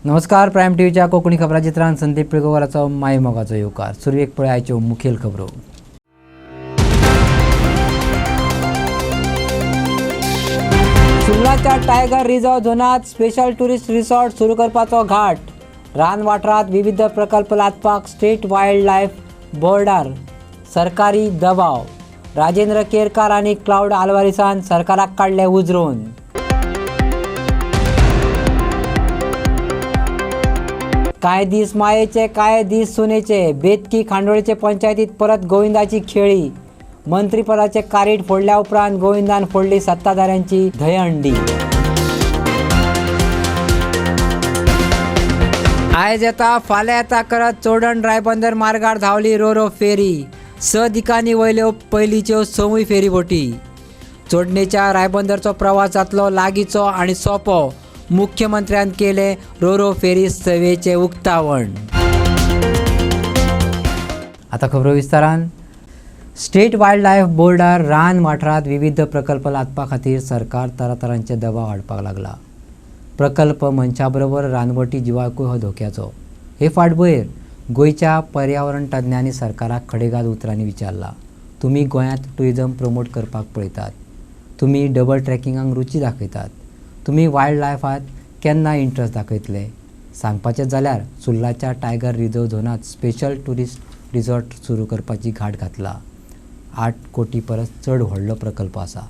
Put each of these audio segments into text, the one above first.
नमस्कार. प्राईम टीव्हीच्या कोकणी खबरां चित्रांत संदीप पिळगांवकाराचो माय मोगाचो येवकार. सुरवेक पळय आयच्यो मुखेल खबरो. सुर्लाच्या टायगर रिझर्व झोनात स्पेशल टुरिस्ट रिसॉर्ट सुरू करपाचो घाट. रान वाठारांत विविध प्रकल्प लादपाक स्टेट वायल्ड लायफ बोर्डार सरकारी दबाव. राजेंद्र केरकार आनी क्लाउड आल्वारिसान सरकाराक काडले उजरोवन. कांय दीस मायेचे कांय दीस सुनेचे. बेतकी खांडोळेचे पंचायतीत परत गोविंदाची खेळी. मंत्रीपदाचे कारीट फोडल्या उपरांत गोविंदान फोडली सत्ताधाऱ्यांची धयहंडी. आयज येता फाल्यां येता करत चोडण रायबंदर मार्गार धांवली रोरो फेरी. 6 दिकांनी वयल्यो पयलींच्यो 6 फेरी बोटी. चोडणेच्या रायबंदरचो प्रवास जातलो लागींचो आनी सोंपो. मुख्यमंत्र्यान केले रोरो फेरी सेवेचे उक्तावण. आता खबरो विस्तारान. स्टेट वायल्ड लायफ बोर्डार रान वाठारांत विविध प्रकल्प लादपा खातीर सरकार तरातरांचे दबाव हाडपाक लागला. प्रकल्प मनशा बरोबर रानवटी जिवाकूय हो धोक्याचो. हे फाटभुंयेर गोंयच्या पर्यावरण तज्ञांनी सरकाराक खडेगाद उतरांनी विचारला. तुमी गोंयांत ट्युरिजम प्रमोट करपाक पळयतात. तुमी डबल ट्रॅकिंगाक रुची दाखयतात. तुमी वायल्ड लायफांत केन्ना इंट्रस्ट दाखयतले. सांगपाचें जाल्यार सुर्लाच्या टायगर रिझर्व झोनात स्पेशल टुरिस्ट रिसॉर्ट सुरू करपाची घाट घातला. 8 कोटी परस चड व्हडलो प्रकल्प आसा.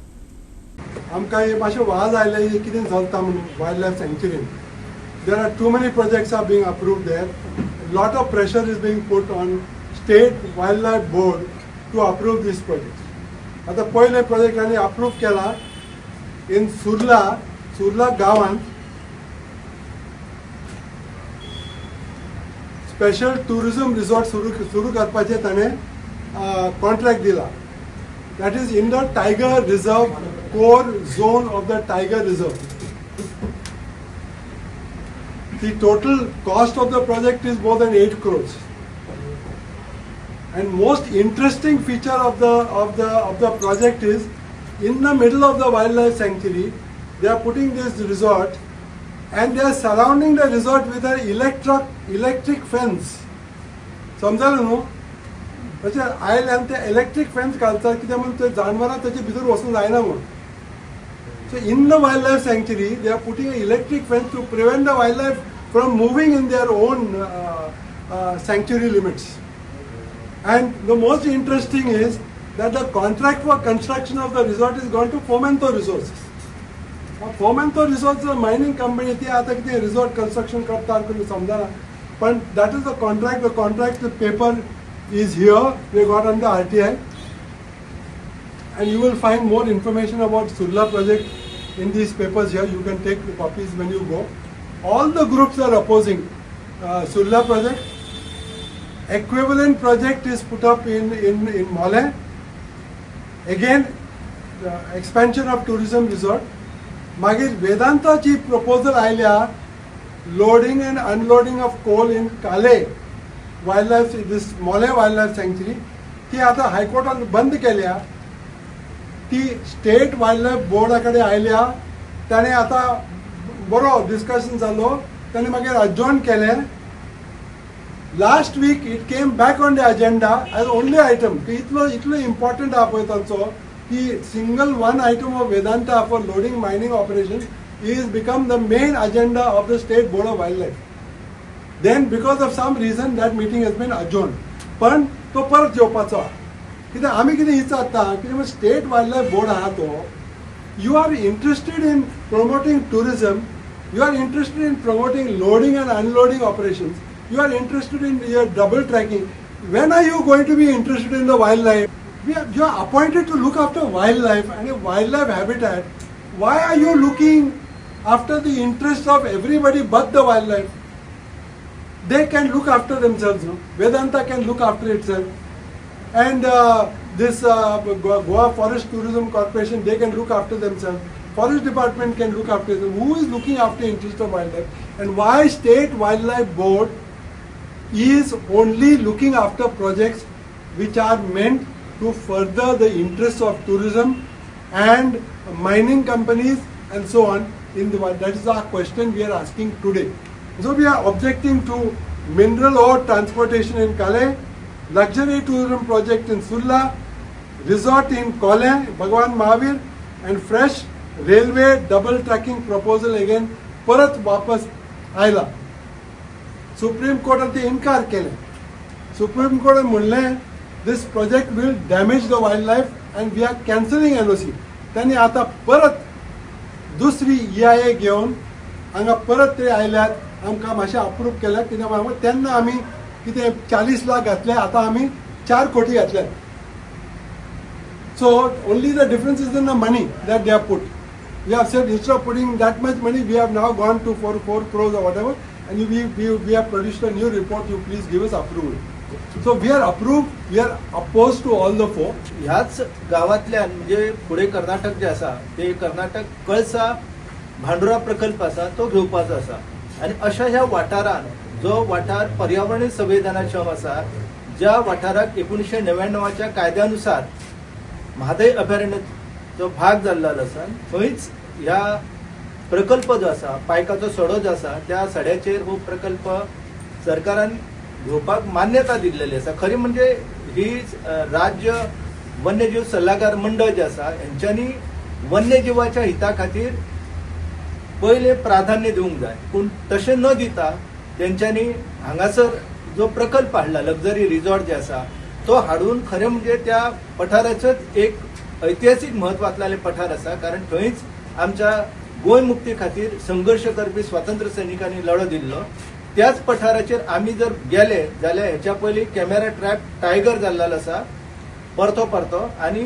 आमकां हे मातशें वाज आयले कितें चलता म्हणून वायल्ड लायफ सँक्च्युरीन. There are too many projects are being approved there. Lot of pressure is being put on state wild life board to approve this project. आतां पयले प्रोजेक्ट आनी अप्रूव केला इन सुर्ला गांवांत स्पेशल टुरिजम रिसॉर्ट सुरू करपाचें ताणें contract दिला. That is in the tiger reserve core zone of the tiger reserve. The total cost of the project is more than 8 crores. And most interesting feature of the project is, in the middle of the wildlife sanctuary, they are putting this resort, and they are surrounding the resort with an electric fence. समजालें न्हू? म्हणजे आयल्यान ते electric fence घालतात कित्याक म्हणून ते जानवरां तेचे भितर वचूंक जायना म्हणून. So in the wildlife sanctuary, they are putting an electric fence to prevent the wildlife from moving in their own sanctuary limits. And the most interesting is that the contract for construction of the resort is gone to Fomento Resources. Fomento Resources is a mining company. ती आता कितें resort construction करतात कोणी समजना. पण that is the contract. The contract paper is here. We got on the RTI. And you will find more information about Surla project in these papers here. You can take the copies when you go. All the groups are opposing Surla project. Equivalent project is put up in Mole. Again, expansion of tourism resort. मागीर वेदांताची proposal आयल्या loading and unloading of coal in Kale wildlife, this Mole wildlife sanctuary. ती आता हायकोर्टान बंद केल्या. ती state wildlife बोर्डा कडेन आयल्या. ताणें आतां बरो डिस्कशन जालो. ताणें मागीर अजॉर्न केलें. Last week it came back on the agenda as only item. इतलो इम्पॉर्टंट आहा पळय तांचो की single one item of Vedanta for loading mining operations is become the main agenda of the State Board of Wildlife. Then because of some reason that meeting has been adjourned. पण तो परत येवपाचो आहा. कित्याक आमी कितें विचारता कित्याक स्टेट वायल्डलायफ बोर्ड आहा तो, you are interested in promoting tourism, you are interested in promoting loading and unloading operations, you are interested in your double tracking. When are you going to be interested in the wildlife? You are appointed to look after wildlife and a wildlife habitat. Why are you looking after the interests of everybody but the wildlife? They can look after themselves. No? Vedanta can look after itself. And this Goa Forest Tourism Corporation, they can look after themselves. Forest Department can look after them. Who is looking after the interest of wildlife? And why State Wildlife Board is only looking after projects which are meant to further the interests of tourism and mining companies and so on in the world? That is our question we are asking today. So we are objecting to mineral ore transportation in Calais, luxury tourism project in Sulla, resort in Colin, Bhagwan Mahavir, and fresh railway double tracking proposal again परत वापस आयला. Supreme कोर्टान ते इन्कार केले. Supreme कोर्टान म्हणलें this project will damage the wild life and we are cancelling NOC. त्यांनी आता परत दुसरी EIA घेवन हांगा परत ते आयल्यात, आमकां मातशें अप्रूव केल्यात. कित्याक म्हळ्यार तेन्ना आमी कितें 40 लाख घातले, आतां आमी 4 कोटी घातले. So only the difference is in the money that they have put. We have said instead of putting that much money, we have now gone to 4 crores or whatever, and we have produced a new report. You please give us approval. So we are approved. We are opposed to all the 4. ह्याच गावातल्यान म्हणजे पुढे कर्नाटक जे आसा ते कर्नाटक कळसा भांडुरा प्रकल्प आसा तो घेवपाचो आसा. आणि अशा ह्या वाठारान जो वाठार पर्यावरणीय संवेदनाक्षम आसा, ज्या वाठाराक 1999च्या कायद्यानुसार म्हादय अभयारण्याचो भाग जाल्लो आसा, थंयच ह्या प्रकल्प जो आसा, पायकाचो सडो जो आसा, त्या सड्याचेर हो प्रकल्प सरकारान घेवपाक मान्यता दिल्लेली आसा. खरी म्हणजे ही राज्य वन्यजीव सल्लागार मंडळ जे आसा यांच्यांनी वन्यजीवाच्या हिता खातीर पहिले प्राधान्य दिवंक जाय. पूण तशें न दिता तेंच्यांनी हांगासर जो प्रकल्प हाडला, लक्झरी रिसॉर्ट जे आसा तो हाडून खरें म्हणजे त्या पठाराचोच एक ऐतिहासीक म्हत्व असलेले पठार आसा. कारण थंयच आमच्या गोंय मुक्ती खातीर संघर्ष करपी स्वातंत्र्य सैनिकांनी लढो दिल्लो. त्याच पठाराचेर आमी जर गेले जाल्यार हेच्या पयलीं कॅमेरा ट्रॅप टायगर जाल्लो आसा परतो परतो. आनी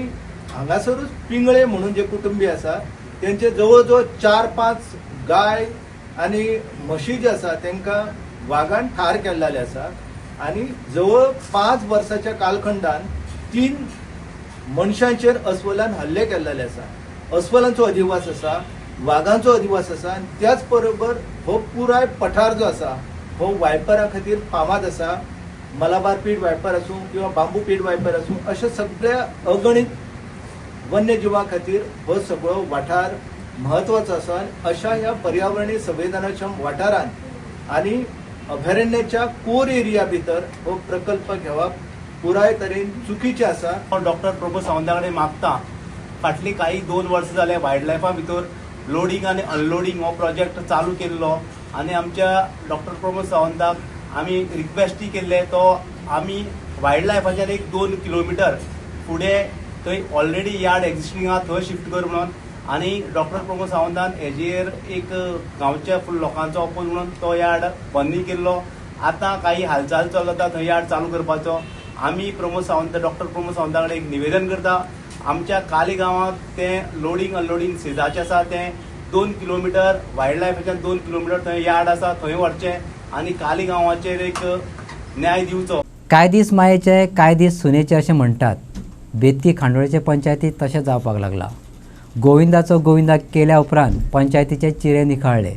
हांगासरूच पिंगळे म्हणून जे कुटुंबी आसा तेंचे जवळ जवळ 4-5 गाय आनी म्हशी जे आसा तांकां वागान ठार केल्ले आसा. आणि जवळ 5 वर्षाच्या कालखंडान 3 मनशांचेर अस्वलान हल्ले केल्ले आसा. अस्वलांचो अधिवास आसा, वाघांचो अधिवास आसा. आणि त्याच बरोबर हो पुराय पठार जो आसा हो वायपरा खातीर फामाद आसा. मलाबार पीड वायपर आसूं किंवा बांबू पीड वायपर आसूं, अशा सगळ्या अगणित वन्यजीवा खातीर हो सगळो वाठार महत्वाचो आसा. अशा ह्या पर्यावरणीय संवेदनाक्षम वाठारान आणि अभयारण्याच्या कोर एरिया भितर हो प्रकल्प घेवप पुराय तरेन चुकीचे आसा. डॉक्टर प्रमोद सावंता कडेन मागता, फाटली काही 2 वर्सां जाले वायल्ड लायफा भितर लोडिंग आनी अनलोडिंग हो प्रोजेक्ट चालू केल्लो. आनी आमच्या डॉक्टर प्रमोद सावंताक आमी रिक्वेस्टी केल्ले तो आमी वायल्ड लायफाच्यान 1-2 किलोमिटर फुडें थंय ऑलरेडी यार्ड एक्झिस्टिंग आहा थंय शिफ्ट कर म्हणून. आणि डॉक्टर प्रमोद सावंतान हेजेर एक गांवच्या फुल लोकांचो अपोज म्हणून तो यार्ड बंदी केल्लो. आतां काही हालचाल चालू जाता थंय यार्ड चालू करपाचो. आमी डॉक्टर प्रमोद सावंता कडेन एक निवेदन करता, आमच्या काली गांवांत तें लोडिंग अनलोडिंग सेजाचें आसा तें 2 किलोमिटर वायल्ड लायफाच्यान 2 किलोमिटर थंय यार्ड आसा थंय व्हरचें आनी काली गांवाचेर एक न्याय दिवचो. कांय दीस मायेचे कांय दीस सुनेचे अशें म्हणटात. बेतकी खांडोळेचे पंचायतीत तशें जावपाक लागला. गोविंदाचो गोविंदा केल्या उपरांत पंचायतीचे चिरे निखाळले.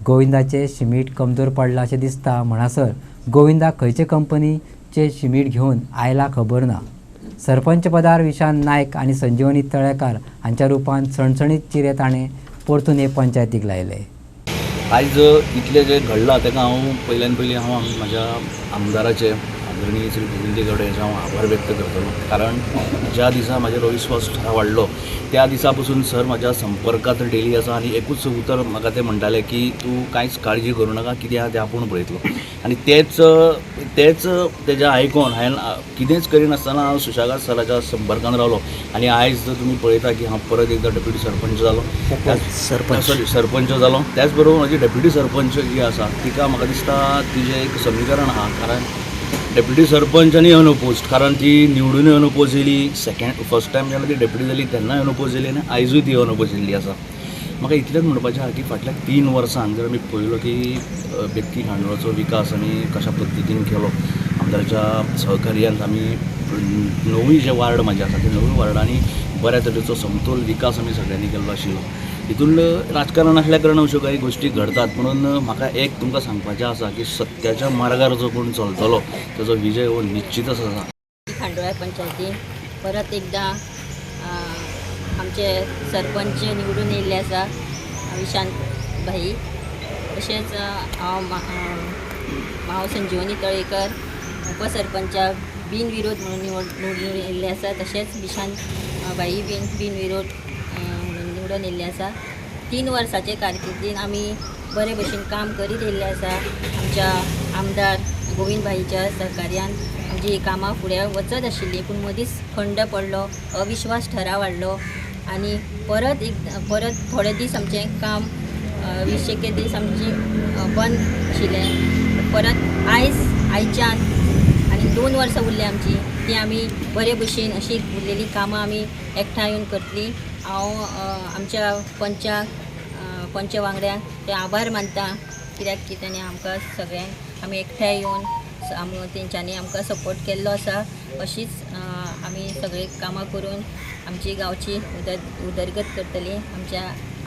गोविंदाचे शिमीट कमजोर पडला अशें दिसता म्हणसर गोविंदा खंयचे कंपनीचे शिमीट घेवन आयला खबर ना. सरपंच पदार विशांत नायक आनी संजीवनी तळेकार हांच्या रुपान सणसणीत चिरे ताणें परतून हे पंचायतीक लायले. आयज इतलें जें घडलां ताका हांव पयल्यान पयलीं म्हाज्या आमदाराचे आदरणीय श्री गोविंद गडे हांव आभार व्यक्त करतलो. कारण ज्या दिसा म्हाजेर अविश्वास वाडलो त्या दिसा पसून सर म्हाज्या संपर्कांत डेली आसा. आनी एकूच उतर म्हाका ते म्हणटाले की तूं कांयच काळजी करूं नाका, कितें आहा तें आपूण पळयतलो. आनी तेच तेजें आयकून हांवें कितेंच करिनासतना हांव सुशेगाद सराच्या संपर्कांत रावलो. आनी आयज जर तुमी पळयता की हांव परत एकदां डेप्युटी सरपंच जालो, सरपंच जालो. त्याच बरोबर म्हाजी डेप्युटी सरपंच जी आसा तिका म्हाका दिसता तिजें एक समीकरण आहा. कारण डेप्युटी सरपंच आनी अनअपोज्ड, कारण ती निवडूनय अनअपोज येयली. फर्स्ट टायम जेन्ना ती डेप्युटी जाली तेन्नाय अनअपोज येयली आनी आयजूय ती अनअपोज येयल्ली आसा. म्हाका इतलेंच म्हणपाचें आहा की फाटल्या 3 वर्सांत जर आमी पळयलो की बेतकी खांडोळाचो विकास आमी कशा पद्दतीन केलो. आमदाराच्या सहकार्यांत आमी 9 जे वार्ड म्हाजे आसा ते 9 वार्डांनी बऱ्या तरेचो समतोल विकास आमी सगळ्यांनी केल्लो आशिल्लो. हितून राजकारण आसल्या कारणान अश्यो काही गोश्टी घडटात. म्हणून म्हाका एक तुमकां सांगपाचें आसा की सत्याच्या मार्गार जो कोण चलतलो ताचो विजय हो निश्चितच आसा. खांडोळा पंचायतीन परत एकदा आमचे सरपंच निवडून येयल्ले आसा विशांत भाई. तशेंच हांव संजीवनी तळेकर उपसरपंचाक बिनविरोध म्हणून निवडून येयल्ले आसा. तशेंच बिशान बाई बिनविरोध म्हणून निवडून येयल्ले आसा. 3 वर्साचे कारकिर्दीन आमी बरे भशेन काम करीत येयल्ले आसा. आमच्या आमदार गोविंद भाईच्या सहकार्यान आमची कामां फुडें वचत आशिल्ली, पूण मदींच खंड पडलो, अविश्वास ठराव हाडलो आनी परत थोडे दीस आमचें काम 20 दीस आमची बंद आशिल्लें. परत आयच्यान आनी 2 वर्सां उरली आमची, ती आमी बरे भशेन अशी उरलेली कामां आमी एकठांय येवन करतली. हांव आमच्या पंच वांगड्यांक ते आभार मानता, कित्याक की तेणी आमकां सगळ्यांक आमी एकठांय येवन तेंच्यांनी आमकां सपोर्ट केल्लो आसा. अशीच आमी सगळी कामां करून आमची गांवची उदरगत करतली. आमच्या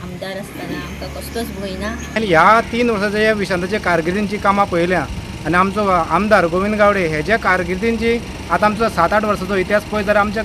आमदार आसतना आमकां कसलोच भंय ना. आनी ह्या 3 वर्साच्या ह्या विशांताच्या कारकिर्दींची कामां पळयल्या आनी आमचो आमदार गोविंद गावडे हेज्या कारकिर्दींची आतां आमचो 7-8 वर्साचो इतिहास पळयत जाल्यार आमच्या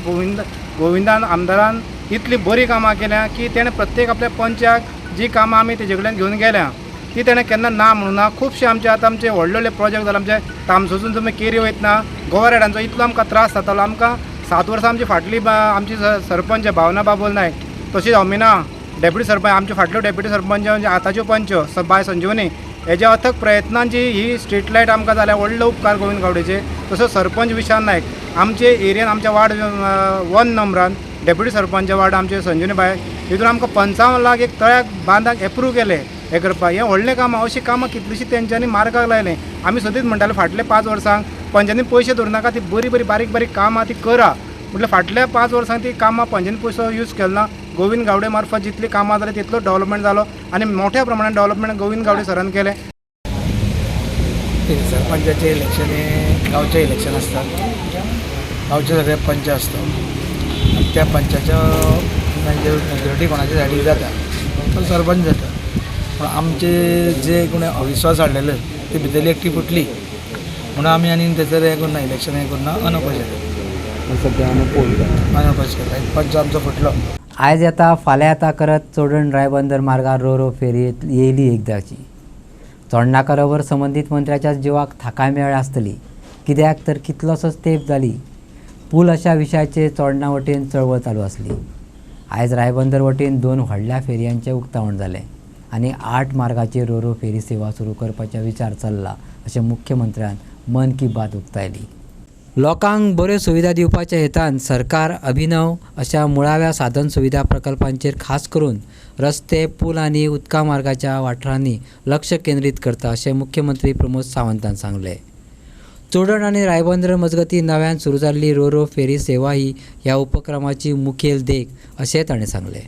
गोविंदान आमदारान इतली बरी कामां केल्या की तेणें प्रत्येक आपल्या पंचाक जी कामां आमी तेजे कडल्यान घेवन गेल्या ती तेणें केन्ना ना म्हणून ना. खुबशे आमचे व्हडले व्हडले प्रोजेक्ट जाले. आमचे तामसोसून तुमी केरी वयतना गोवरेडांचो इतलो आमकां त्रास जातालो. आमकां 7 वर्सां आमची फाटली आमची सरपंच भावना बाबोल नायक, तशीच अमिना डेप्युटी सरपंच, आमच्यो फाटल्यो डेप्युटी सरपंच म्हणजे आतांच्यो पंच बाय संजीवनी, हेज्या अथक प्रयत्नांची ही स्ट्रीट लायट आमकां जाल्या व्हडलो उपकार गोविंद गावडेचे. तसो सरपंच विशाल नायक, आमचे एरियन आमच्या वार्ड 1 नंबरान डेप्युटी सरपंच वार्ड आमचे संजीवनी बाय, हितून आमकां 55 लाख एक तळ्याक बांदाक एप्रूव केले हें करपाक. हें व्हडलें कामां, अशीं कामां कितलीशीं तेंच्यांनी मार्गाक लायलें. आमी सदींच म्हणटाले फाटले 5 वर्सांक पंचायतीन पयशे धरूं नाका, ती बरी बारीक कामां ती करा. म्हटल्यार फाटल्या 5 वर्सांक ती कामां पंचायतीन पयसो यूज केलो ना. गोविंद गावडे मार्फत जितली कामां जाली तितलो डेव्हलपमेंट जालो आनी मोठ्या प्रमाणात डेव्हलपमेंट गोविंद गावडे सरान केलें. सरपंचाचे इलेक्शन हे गावचे इलेक्शन असतात. गावचे सगळे पंच असतात आणि त्या पंचाच्या मेजॉरिटी कोणाच्या सायडीक जाता तो सरपंच जाता. पण आमचे जे कोणी अविश्वास हाडलेले ते भितरली एकटी फुटली म्हणून आमी आनी थंयसर हें करना, इलेक्शन हें करना, अनोपज केलें. सद्या अनोपज केला, पंच आमचो फुटलो. आयज येता फाल्यां येता करत चोडण रायबंदर मार्गार रो फेरी येयली एकदाची. चोडणा बरोबर संबंदीत मंत्र्याच्या जिवाक थाकाय मेळ आसतली, कित्याक तर कितलोसोच तेंप जाली पूल अशा विशयाचेर चोडणा वटेन चळवळ चालू आसली. आयज रायबंदर वटेन 2 व्हडल्या फेरयांचें उक्तावण जालें आनी 8 मार्गाचेर रो फेरी सेवा सुरू करपाचो विचार चल्ला अशें मुख्यमंत्र्यान मन की बात उक्तायली. लोकांक बऱ्यो सुविधा दिवपाच्या हेतान सरकार अभिनव अशा मुळाव्या साधन सुविधा प्रकल्पांचेर खास करून रस्ते, पूल आनी उदका मार्गाच्या वाठारांनी लक्ष केंद्रीत करता अशें मुख्यमंत्री प्रमोद सावंतान सांगलें. चोडण आनी रायबंदर मजगती नव्यान सुरू जाल्ली रो फेरी सेवा ही ह्या उपक्रमाची मुखेल देख अशें ताणें सांगलें.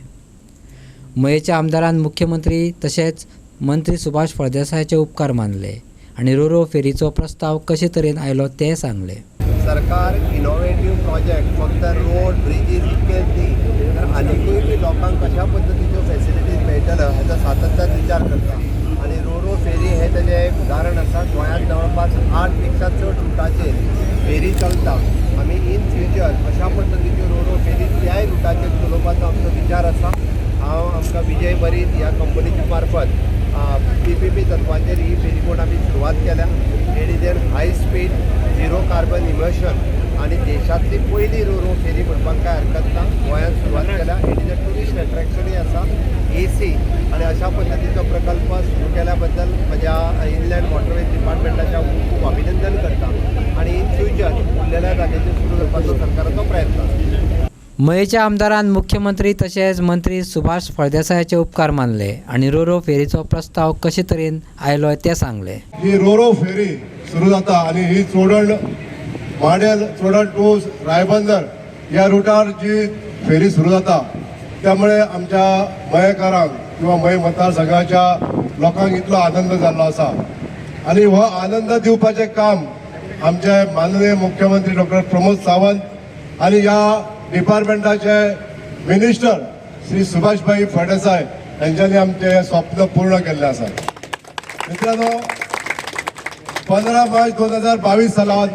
मयेच्या आमदारान मुख्यमंत्री तशेंच मंत्री सुभाष फळदेसायाचे उपकार मानले आनी रो फेरीचो प्रस्ताव कशे तरेन आयलो तें सांगलें. सरकार इनोवेटीव प्रोजेक्ट फक्त रोड ब्रिजीस इतकेच न्ही तर आनीकूय लोकांक कशा पद्दतीच्यो फॅसिलिटीज मेळटल्यो हेचो सातत्यान विचार करता आनी रो फेरी हे तेजें एक उदाहरण आसा. गोंयांत जवळपास 8 पेक्षा चड रुटाचेर फेरी चलता. आमी इन फ्युचर अशा पद्दतीच्यो रो फेरी त्याय रुटाचेर चलोवपाचो आमचो विचार आसा. आमकां विजय बरीत ह्या कंपनीच्या मार्फत PPP तत्वाचेर ही फेरीबोट आमी सुरवात केल्या. It is an high speed 0 carbon immersion आनी देशांतली पयली रो फेरी म्हणपाक काय हरकत ना. गोंयांत सुरवात केल्या. इट इज अ टुरिस्ट एट्रॅक्शनूय आसा. AC आनी अशा पद्दतीचो प्रकल्प सुरू केल्या बद्दल म्हज्या इनलँड वॉटरवेज डिपार्टमेंटाच्या खूब अभिनंदन करता आनी इन फ्युचर उरलेल्या जाग्याचेर सुरू करपाचो सरकाराचो प्रयत्न आसा. मयेच्या आमदारान मुख्यमंत्री तशेंच मंत्री सुभाष फळदेसायाचे उपकार मानले आनी रो फेरीचो प्रस्ताव कशे तरेन आयलो तें सांगलें. ही रो फेरी सुरू जाता आनी ही चोडण माडेल चोडण टू रायबंदर ह्या रुटार जी फेरी सुरू जाता त्यामुळे आमच्या मयेकारांक किंवा मय मतदारसंघाच्या लोकांक इतलो आनंद जाल्लो आसा आनी हो आनंद दिवपाचें काम आमचे माननीय मुख्यमंत्री डॉक्टर प्रमोद सावंत आनी ह्या डिपार्टमेंटाचे मिनिस्टर श्री सुभाषभाई फळदेसाय यांच्यानी आमचे स्वप्न पूर्ण केल्लें आसा. मित्रांनो, 15 मार्च 2022 सालांत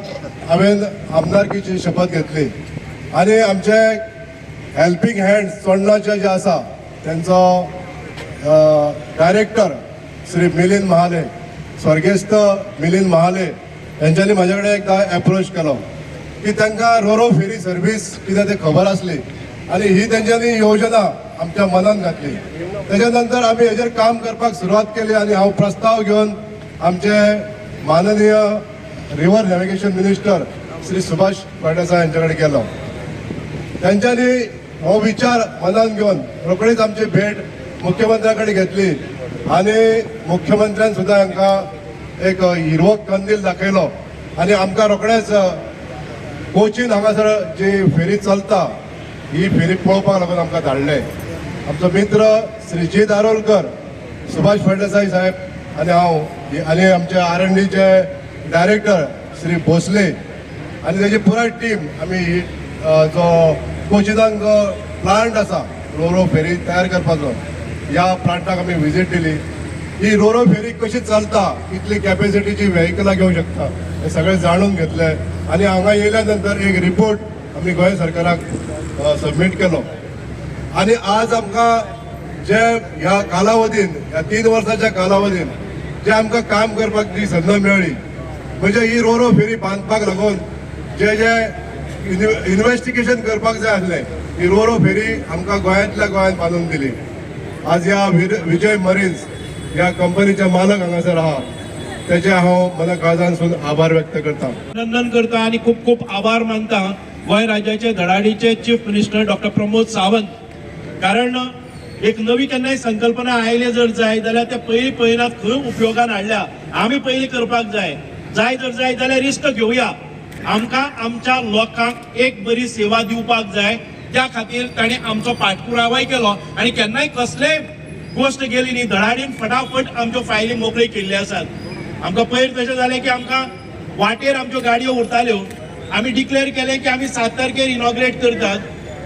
हांवें आमदारकीची शपथ घेतली आनी आमचे हेल्पिंग हँड्स चोडणाचे जे आसा त्यांचो डायरेक्टर श्री मिलिंद महाले, स्वर्गेस्त मिलिंद महाले यांच्यानी माझ्या कडेन एकदा अप्रोच केलो की तांकां रोरो फेरी सर्वीस कितें तें खबर आसली आनी ही तेंच्यांनी योजना आमच्या मनान घातली. तेच्या नंतर आमी हेजेर काम करपाक सुरवात केली आनी हांव प्रस्ताव घेवन आमचे माननीय river navigation minister Shri Subhash Phaldesai यांच्या कडेन गेलो. त्यांच्यानी हो विचार मनान घेवन रोखडीच आमची भेट मुख्यमंत्र्या कडेन घेतली आनी मुख्यमंत्र्यान सुद्दां हांकां एक हिरवो कंदील दाखयलो आनी आमकां रोखडेच कोचीन हांगासर जी फेरी चलता ही फेरी पळोवपाक लागून आमकां धाडले. आमचो मित्र श्री जी दारोलकर, सुभाष फळदेसाय साहेब आनी हांव आनी आमचे R&Dचे डायरेक्टर श्री भोसले आनी तेजी पुराय टीम आमी जो कोचिनान जो प्लांट आसा रोरो फेरी तयार करपाचो ह्या प्लांटाक आमी विजीट दिली. ही रोरो फेरी कशी चलता, कितली कॅपेसिटीची व्हेहिकलां घेवंक शकता हे सगळें जाणून घेतले आनी हांगा येयल्या नंतर एक रिपोर्ट आमी गोंय सरकाराक सबमीट केलो. आनी आज आमकां जे ह्या कालावधीन, ह्या 3 वर्साच्या कालावधीन जे आमकां काम करपाक जी संद मेळ्ळी म्हणजे ही रोरो फेरी बांदपाक लागून जे जे इन्व्हेस्टिगेशन करपाक जाय आसलें ही रोरो फेरी आमकां गोंयांतल्या गोंयांत बांदून दिली. आज ह्या विजय मरीन्स ह्या कंपनीचे मालक हांगासर आहा तेचे हांव मना काळजांसून आभार व्यक्त करता. अभिनंदन करता आणि खूप खूप आभार मानता गोंय राज्याचे धडाडीचे chief minister doctor Pramod Sawant. कारण एक नवी केन्नाय संकल्पना आयले जर जाय जाल्यार ते पयलीं पळयनात खंय उपयोगान हाडल्या. आमी पयलीं करपाक जाय जर जाय जाल्यार रिस्क घेवया. आमकां आमच्या लोकांक एक बरी सेवा दिवपाक जाय. त्या खातीर ताणें आमचो पाठपुरावाय केलो आनी केन्नाय कसलेय गोष्ट गेली न्ही धडाडीन फटाफट आमच्यो फायली मोकळी केल्ली आसात. आमकां पयर तशें जालें की आमकां वाटेर आमच्यो गाडयो उरताल्यो. आमी डिक्लेअर केलें की आमी 7 तारखेर इनॉग्रेट करतात.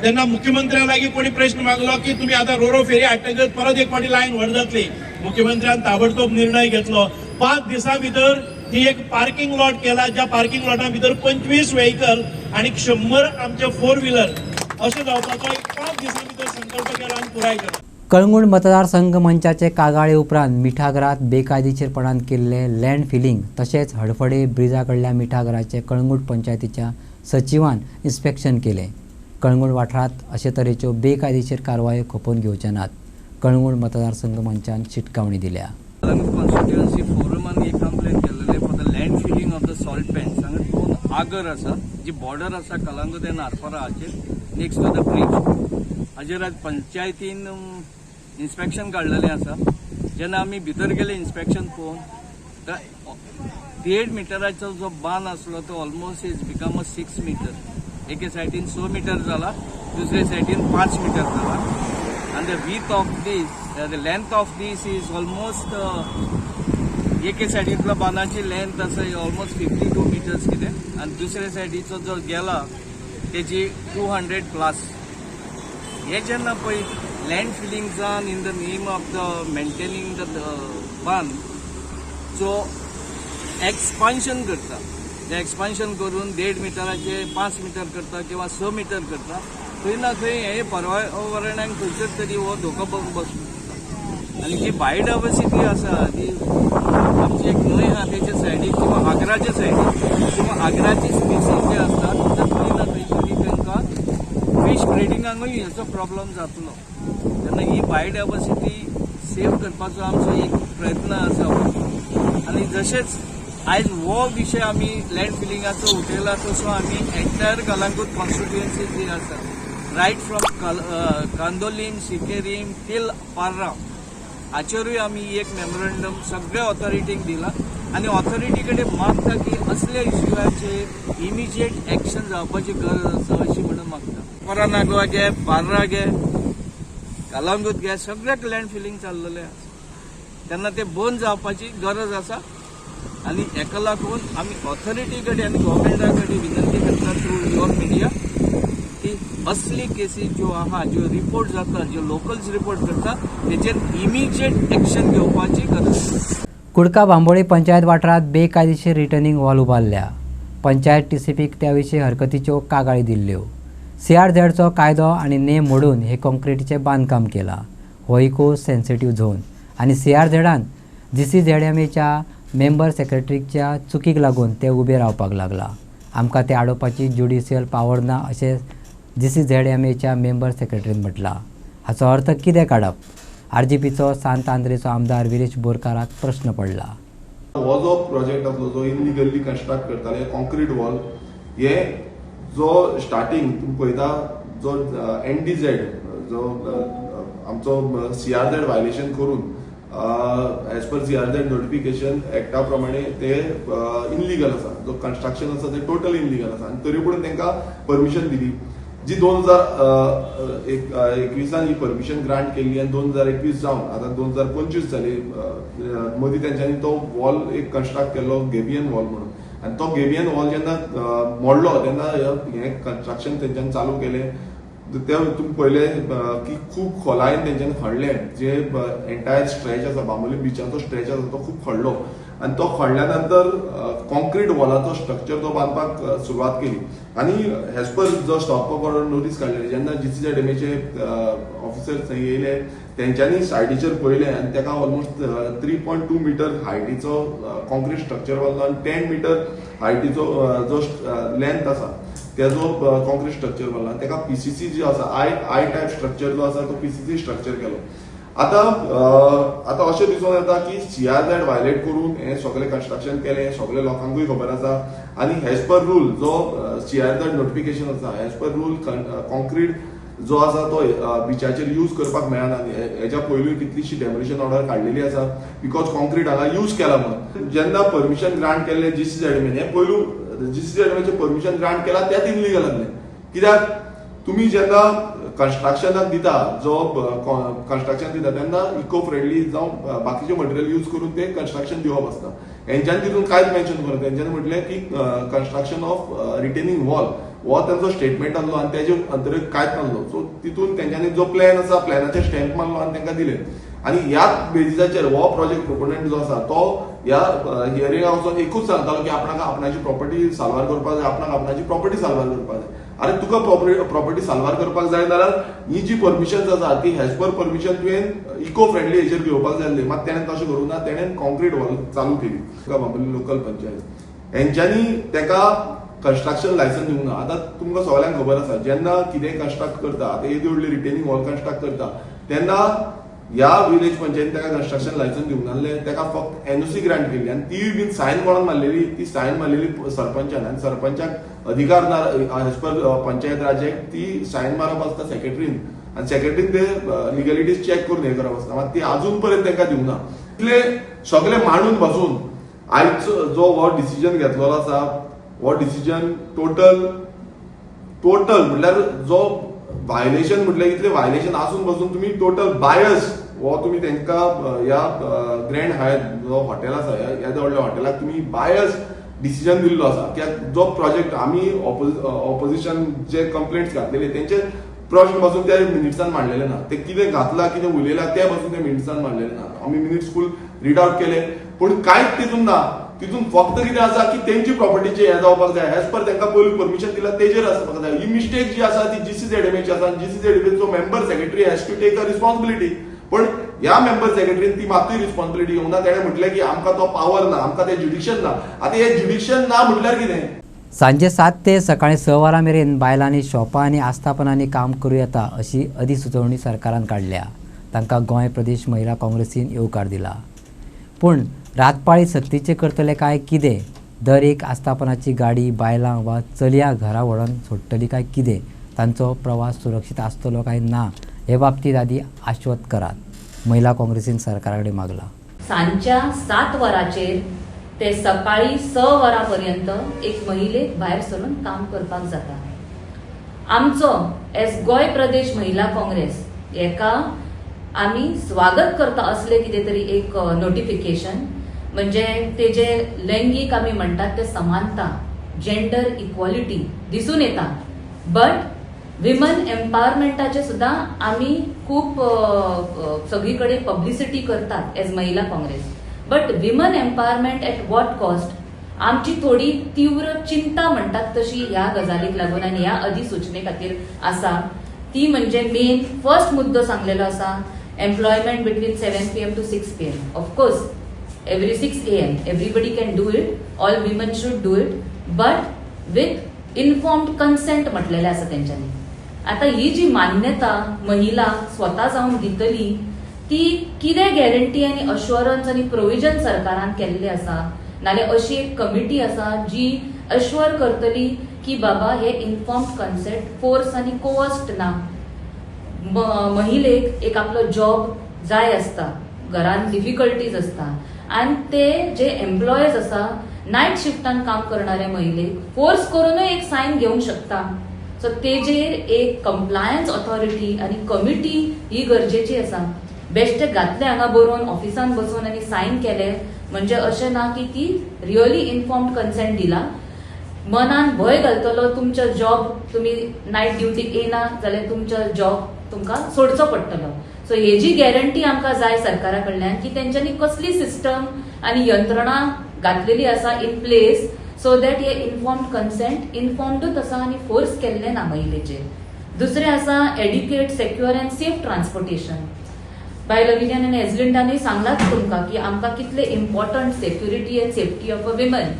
तेन्ना मुख्यमंत्र्या लागीं कोणी प्रश्न मागलो की तुमी आतां रोरो फेरी हाडटकच परत एक फावटी लायन व्हड जातली. मुख्यमंत्र्यान ताबडतोब निर्णय घेतलो. 5 दिसां भितर ती एक पार्किंग लॉट केला. ज्या पार्किंग लॉटा भितर 25 व्हेहिकल आणि 100 आमचे 4 व्हीलर अशें जावपाचो एक 5 दिसां भितर संकल्प केला आनी पुराय केला. कळंगूट मतदारसंघ मंचाचे कागाळे उपरांत मिठागरात बेकायदेशीरपणान केल्ले लँड फिलिंग तशेंच हडफडे ब्रिजा कडल्या मिठागराचे कळंगूट पंचायतीच्या सचिवान इन्स्पेक्शन केले. कळंगूट वाठारांत अशे तरेच्यो बेकायदेशीर कारवायो खपोवन घेवचे नात. कळंगूट मतदारसंघ मंचान शिटकावणी दिल्या. कळंगूट कॉन्स्टिट्युएन्सी फोरमान एक कंप्लेन केलेले for the land filling of the salt pans. हांगा 2 आगर आसा जी बॉर्डर आसा कळंगूट एंड आरपारा हाचेर नेक्स्ट टू द ब्रिज. हाचेर आज पंचायतीन इन्स्पेक्शन काडलेलें आसा. जेन्ना आमी भितर गेले इन्स्पेक्शन पळोवन 1.5 मिटराचो जो बांद आसलो तो almost is become a 6 metre. एके सायडीन 6 मीटर जाला, दुसरे सायडीन 5 मीटर जाला. and the width of this, the length of this is almost एके सायडींतलो बांदाची लेंथ आसा ऑलमोस्ट 52 मिटर्स कितें आनी दुसरे सायडीचो जो गेला तेजी 200+. हे जेन्ना पळय लँड फिलिंग जावन in the name of the maintaining the बांद जो एक्सपान्शन करता, ते एक्सपान्शन करून 1.5 मिटराचे 5 मीटर करता किंवा 6 मीटर करता, खंय ना खंय हे पर्यावरणाक खंयचोच तरी हो धोको बसून आनी जी बायोडायवर्सिटी आसा ती आमची एक न्हंय आहा तेच्या सायडीक किंवा आग्राच्या सायडीक किंवा आग्राची स्पेसीस जे आसतात तर खंय ना खंय तरी तांकां फिश ब्रिडिंगाकूय हेचो प्रॉब्लम जातलो. तेन्ना ही बायोडायवर्सिटी सेव करपाचो आमचो एक प्रयत्न आसा. आनी जशेंच आयज हो विशय आमी लँड फिलिंगाचो उठयला तसो आमी एंटायर कळंगूट कॉन्स्टिट्युएन्सी जी आसा right from Candolim, Sinquerim till Parra हाचेरूय आमी एक मेमोरंडम सगळ्या ऑथॉरिटींक दिला आनी ऑथॉरिटी कडेन मागता की असल्या इश्यूआचेर इमिजिएट एक्शन जावपाची गरज आसा अशी म्हणून मागता. परानागवा गे, पार्रा गे, कळंगूट गे सगळ्याक लँड फिलिंग चाललेलें आसा. तेन्ना ते बंद जावपाची गरज आसा आनी हेका लागून आमी ऑथॉरिटी कडेन आनी गव्हर्मेंटा कडेन विनंती करता थ्रू युअर मिडिया की असली केसीस ज्यो आहा ज्यो रिपोर्ट जाता ज्यो लोकल्स रिपोर्ट करता तेचेर इमिजिएट एक्शन घेवपाची गरज आसा. कुडका बांबोळी पंचायत वाठारांत बेकायदेशीर रिटर्निंग वॉल उबारल्या. पंचायत टीसीपीक त्या विशीं हरकतीच्यो कागाळी दिल्ल्यो. CRZचो कायदो आनी नेम मोडून हे कॉन्क्रिटीचें बांदकाम केलां. हो इको सेन्सिटीव झोन आनी CRZान GCZMAच्या मेंबर सेक्रेटरीच्या चुकीक लागून ते उबे रावपाक लागला. आमकां ते आडोवपाची ज्युडिशियल पावर ना अशें GCZMAच्या मेंबर सेक्रेटरीन म्हटलां. हाचो अर्थ कितें काडप? RGPचो सांत आंद्रेचो आमदार विरेश बोरकाराक प्रश्न पडला. हो जो प्रोजेक्ट आसलो जो इनलिगली कंस्ट्रक्ट करताले कॉन्क्रीट वॉल, हे जो स्टार्टींग तुम्ही पळयता जो NTZ जो आमचो CRZ वायलेशन करून एज पर CRZ नोटिफिकेशन एक्टा प्रमाणे ते इनलिगल आसा. जो कन्स्ट्रक्शन आसा ते टोटल इनलिगल आसा आनी तरी पूण तांकां परमिशन दिली जी 2021 ही परमिशन ग्रांट केल्ली आनी 2021 जावन आतां 2025 जाली. मदीं तेंच्यांनी तो वॉल एक कंस्ट्रक्ट केल्लो गेबियन वॉल म्हणून, आनी तो गेबियन वॉल जेन्ना मोडलो तेन्ना हें कन्स्ट्रक्शन तेंच्यांनी चालू केलें. ते तुम्ही पळयले की खूब खोलायेन तेंच्यांनी खणलें. जे एंटायर स्ट्रेच आसा बांबोली बिचाचो स्ट्रेच आसा तो खूब खणलो आनी तो खणल्या नंतर कॉन्क्रीट वॉलाचो स्ट्रक्चर तो बांदपाक सुरवात केली. आनी एज पर जो स्टॉप वर्क ऑर्डर नोटीस काडलेली जेन्ना GCZMAचे ऑफिसर्स थंय येयले तेंच्यांनी सायडीचेर पळयलें आनी ताका ऑलमोस्ट 3.2 मीटर हायटीचो कॉन्क्रीट स्ट्रक्चर बांदलो आनी 10 मीटर हायटीचो जो लेंथ आसा तेजो कॉन्क्रीट स्ट्रक्चर बांदलो आनी ताका PCC जो आसा आय टायप स्ट्रक्चर जो आसा तो PCC स्ट्रक्चर केलो. आतां अशें दिसून येता की CRZ वायलेट करून हें सगळें कन्स्ट्रक्शन केलें, सगळ्या लोकांकूय खबर आसा. आनी एज पर रूल जो CRZ नोटिफिकेशन आसा एज पर रूल कॉन्क्रीट जो आसा तो बिचाचेर यूज करपाक मेळना. हेच्या पयलीं कितलीशी डेमोलिशन ऑर्डर काडलेली आसा बिकॉज कॉन्क्रीट हांगा यूज केला म्हणून. जेन्ना परमिशन ग्रांट केल्लें GCZMA हें पयलू GCZMAचें परमिशन ग्रांट केला तेंच इनलिगल आसलें. कित्याक तुमी जेन्ना कन्स्ट्रक्शनाक दिता जो कन्स्ट्रक्शन दिता तेन्ना इको फ्रेंडली जावं बाकीचे मटेरियल यूज करून ते कन्स्ट्रक्शन दिवप आसता. हेंच्यांनी तितून कांयच मेन्शन करूं तेंच्यांनी म्हटलें की कन्स्ट्रक्शन ऑफ रिटेनिंग वॉल हो तांचो स्टेटमेंट आसलो आनी तेजे अंतर्गत कांयच नासलो. सो तितून तेंच्यांनी जो प्लॅन आसा प्लॅनाचेर स्टॅम्प मारलो आनी तांकां दिलें. आनी ह्याच बेजिसाचेर हो प्रोजेक्ट प्रोपोनंट जो आसा तो ह्या हियरिंगाक वचून एकूच सांगतालो की आपणाक आपणाची प्रॉपर्टी साल्वार करपाक जाय, आपणाक आपणाची प्रॉपर्टी साल्वार करपाक जाय. अरे तुका प्रॉपर्टी साल्वार करपाक जाय जाल्यार ही जी परमिशन्स आसा ती एज पर परमिशन तुवें इको फ्रेंडली हेचेर घेवपाक जाय आसली. मात तेणें तशें करूं ना. तेणें कॉन्क्रीट वॉल चालू केली. बांबोली लोकल पंचायत हेंच्यांनी ताका कन्स्ट्रक्शन लायसन्स दिवंक ना. आतां तुमकां सगळ्यांक खबर आसा जेन्ना कितें कन्स्ट्रक्ट करता आतां येदी व्हडली रिटेनिंग वॉल कन्स्ट्रक्ट करता तेन्ना ह्या विलेज पंचायतीन ताका कन्स्ट्रक्शन लायसन्स दिवंक नासलें. ताका फक्त NOC ग्रांट केल्ली आनी ती बीन सायन कोणान मारलेली ती सायन मारलेली सरपंचान. आनी सरपंचाक अधिकार ना एज पर पंचायत राज एक्ट ती सायन मारप आसता सेक्रेटरीन आनी सेक्रेटरीन ते लिगलिटीज चॅक करून हें करप आसता. मात ती अजून पर्यंत तांकां दिवंक ना. इतले सगळे मांडून बसून आयज जो हो डिसिजन घेतलेलो आसा हो डिसिजन टोटल म्हटल्यार जो वायलेशन म्हटल्यार इतले वायलेशन आसून बसून तुमी टोटल बायस हो तुमी तांकां ह्या ग्रँड हायत जो हॉटेल आसा ह्या व्हडल्या हॉटेलाक तुमी बायस डिसिजन दिल्लो आसा. कित्याक जो प्रोजेक्ट आमी ऑपोजिशन जे कंप्लेंट्स घातलेले तेंचे प्रश्न पासून त्या मिनिट्सान मांडलेले ना. ते कितें घातला कितें उलयला ते पासून ते मिनिट्सान मांडलेले ना. आमी मिनिट्स फूल रीड आउट केले पूण कांयच तितून ना. तितून फक्त कितें आसा की तेंची प्रॉपर्टीचे हे जावपाक जाय एज पर तांकां पयलीं परमिशन दिला तेजेर आसपाक जाय. ही मिस्टेक जी आसा ती GCZMAची आसा. GCZMAचो member secretary has to take a responsibility. पण ह्या मेंबर सेक्रेटरीन ती मात्तूय रिस्पॉन्सिबिलिटी घेवंक ना. तेणें म्हटलें की आमकां तो पावर ना, आमकां तें ज्युडिशन ना. आतां हें ज्युडिशन ना म्हटल्यार कितें? सांजे 7 ते सकाळी 6 वरां मेरेन बायलांनी शॉपां आनी आस्थापनांनी काम करूं येता अशी अधिसुचोवणी सरकारान काडल्या. तांकां गोंय प्रदेश महिला काँग्रेसीन येवकार दिला. पूण रातपाळी सक्तीचे करतले काय कितें? दर एक आस्थापनाची गाडी बायलां वा चलयां घरा व्हरून सोडटली काय कितें? तांचो प्रवास सुरक्षीत आसतलो काय ना हे बाबतीत आदी आश्वस्त करात. महिला काँग्रेसीन सरकारा कडेन मागला. सांजच्या 7 वरांचेर ते सकाळी 6 वरां पर्यंत एक महिलेक भायर सरून काम करपाक जाता. आमचो एज गोंय प्रदेश महिला काँग्रेस हेका आमी स्वागत करता असले कितें तरी एक नोटिफिकेशन म्हणजे तेजे लैंगीक आमी म्हणटात ते समानता जेंडर इक्वॉलिटी दिसून येता. बट विमन एम्पावरमेंटाचे सुद्धा आमी खूप सगळीकडे पब्लिसिटी करतात एज महिला Congress. But women empowerment at what cost? आमची थोडी तीव्र चिंता म्हणटात तशी ह्या गजालीक लागून आनी ह्या अधिसूचने खातीर आसा. ती म्हणजे मेन फर्स्ट मुद्दो सांगलेलो आसा employment between 7 PM to 6 PM. Of course every 6 a.m. Everybody can do it. All women should do it. But with informed consent म्हटलेले आसा तेंच्यांनी. आता ही जी मान्यता महिला स्वता जावन दितली ती कितें गॅरंटी आनी अश्युरन्स आनी प्रोविजन सरकारान केल्ले आसा, नाल्यार अशी एक कमिटी आसा जी अश्युअर करतली की बाबा हे इन्फॉर्म्ड कन्सेंट फोर्स आनी कोअर्स्ड ना. महिलेक एक आपलो जॉब जाय आसता, घरान डिफिकल्टीज असता आणि ते जे एम्प्लॉयज आसा नाईट शिफ्टान काम करणारे महिलेक फोर्स करूनय एक सायन घेवंक शकता. सो तेजेर एक कंप्लायन्स ऑथॉरिटी आणि कमिटी ही गरजेची आसा. बेश्टे घातले हांगा बरोवन ऑफिसान बसून आनी सायन केले म्हणजे अशें ना की ती रियली इन्फॉर्म्ड कन्सेंट दिला. मनान भंय घालतलो तुमचो जॉब, तुमी नायट ड्युटीक येना जाल्यार तुमचो जॉब तुमकां सोडचो पडटलो. सो हेजी गॅरंटी आमकां जाय सरकारा कडल्यान की तेंच्यांनी कसली सिस्टम आनी यंत्रणा घातलेली आसा इन प्लेस सो दॅट हे इन्फॉर्म्ड कन्सेंट इन्फॉर्म्डूच आसा आनी फोर्स केल्ले ना महिलेचेर. दुसरें आसा educate, secure and safe transportation. बाय लविनियन आनी एजलिंडानूय सांगलाच तुमकां की आमकां कितले important security and safety of a women.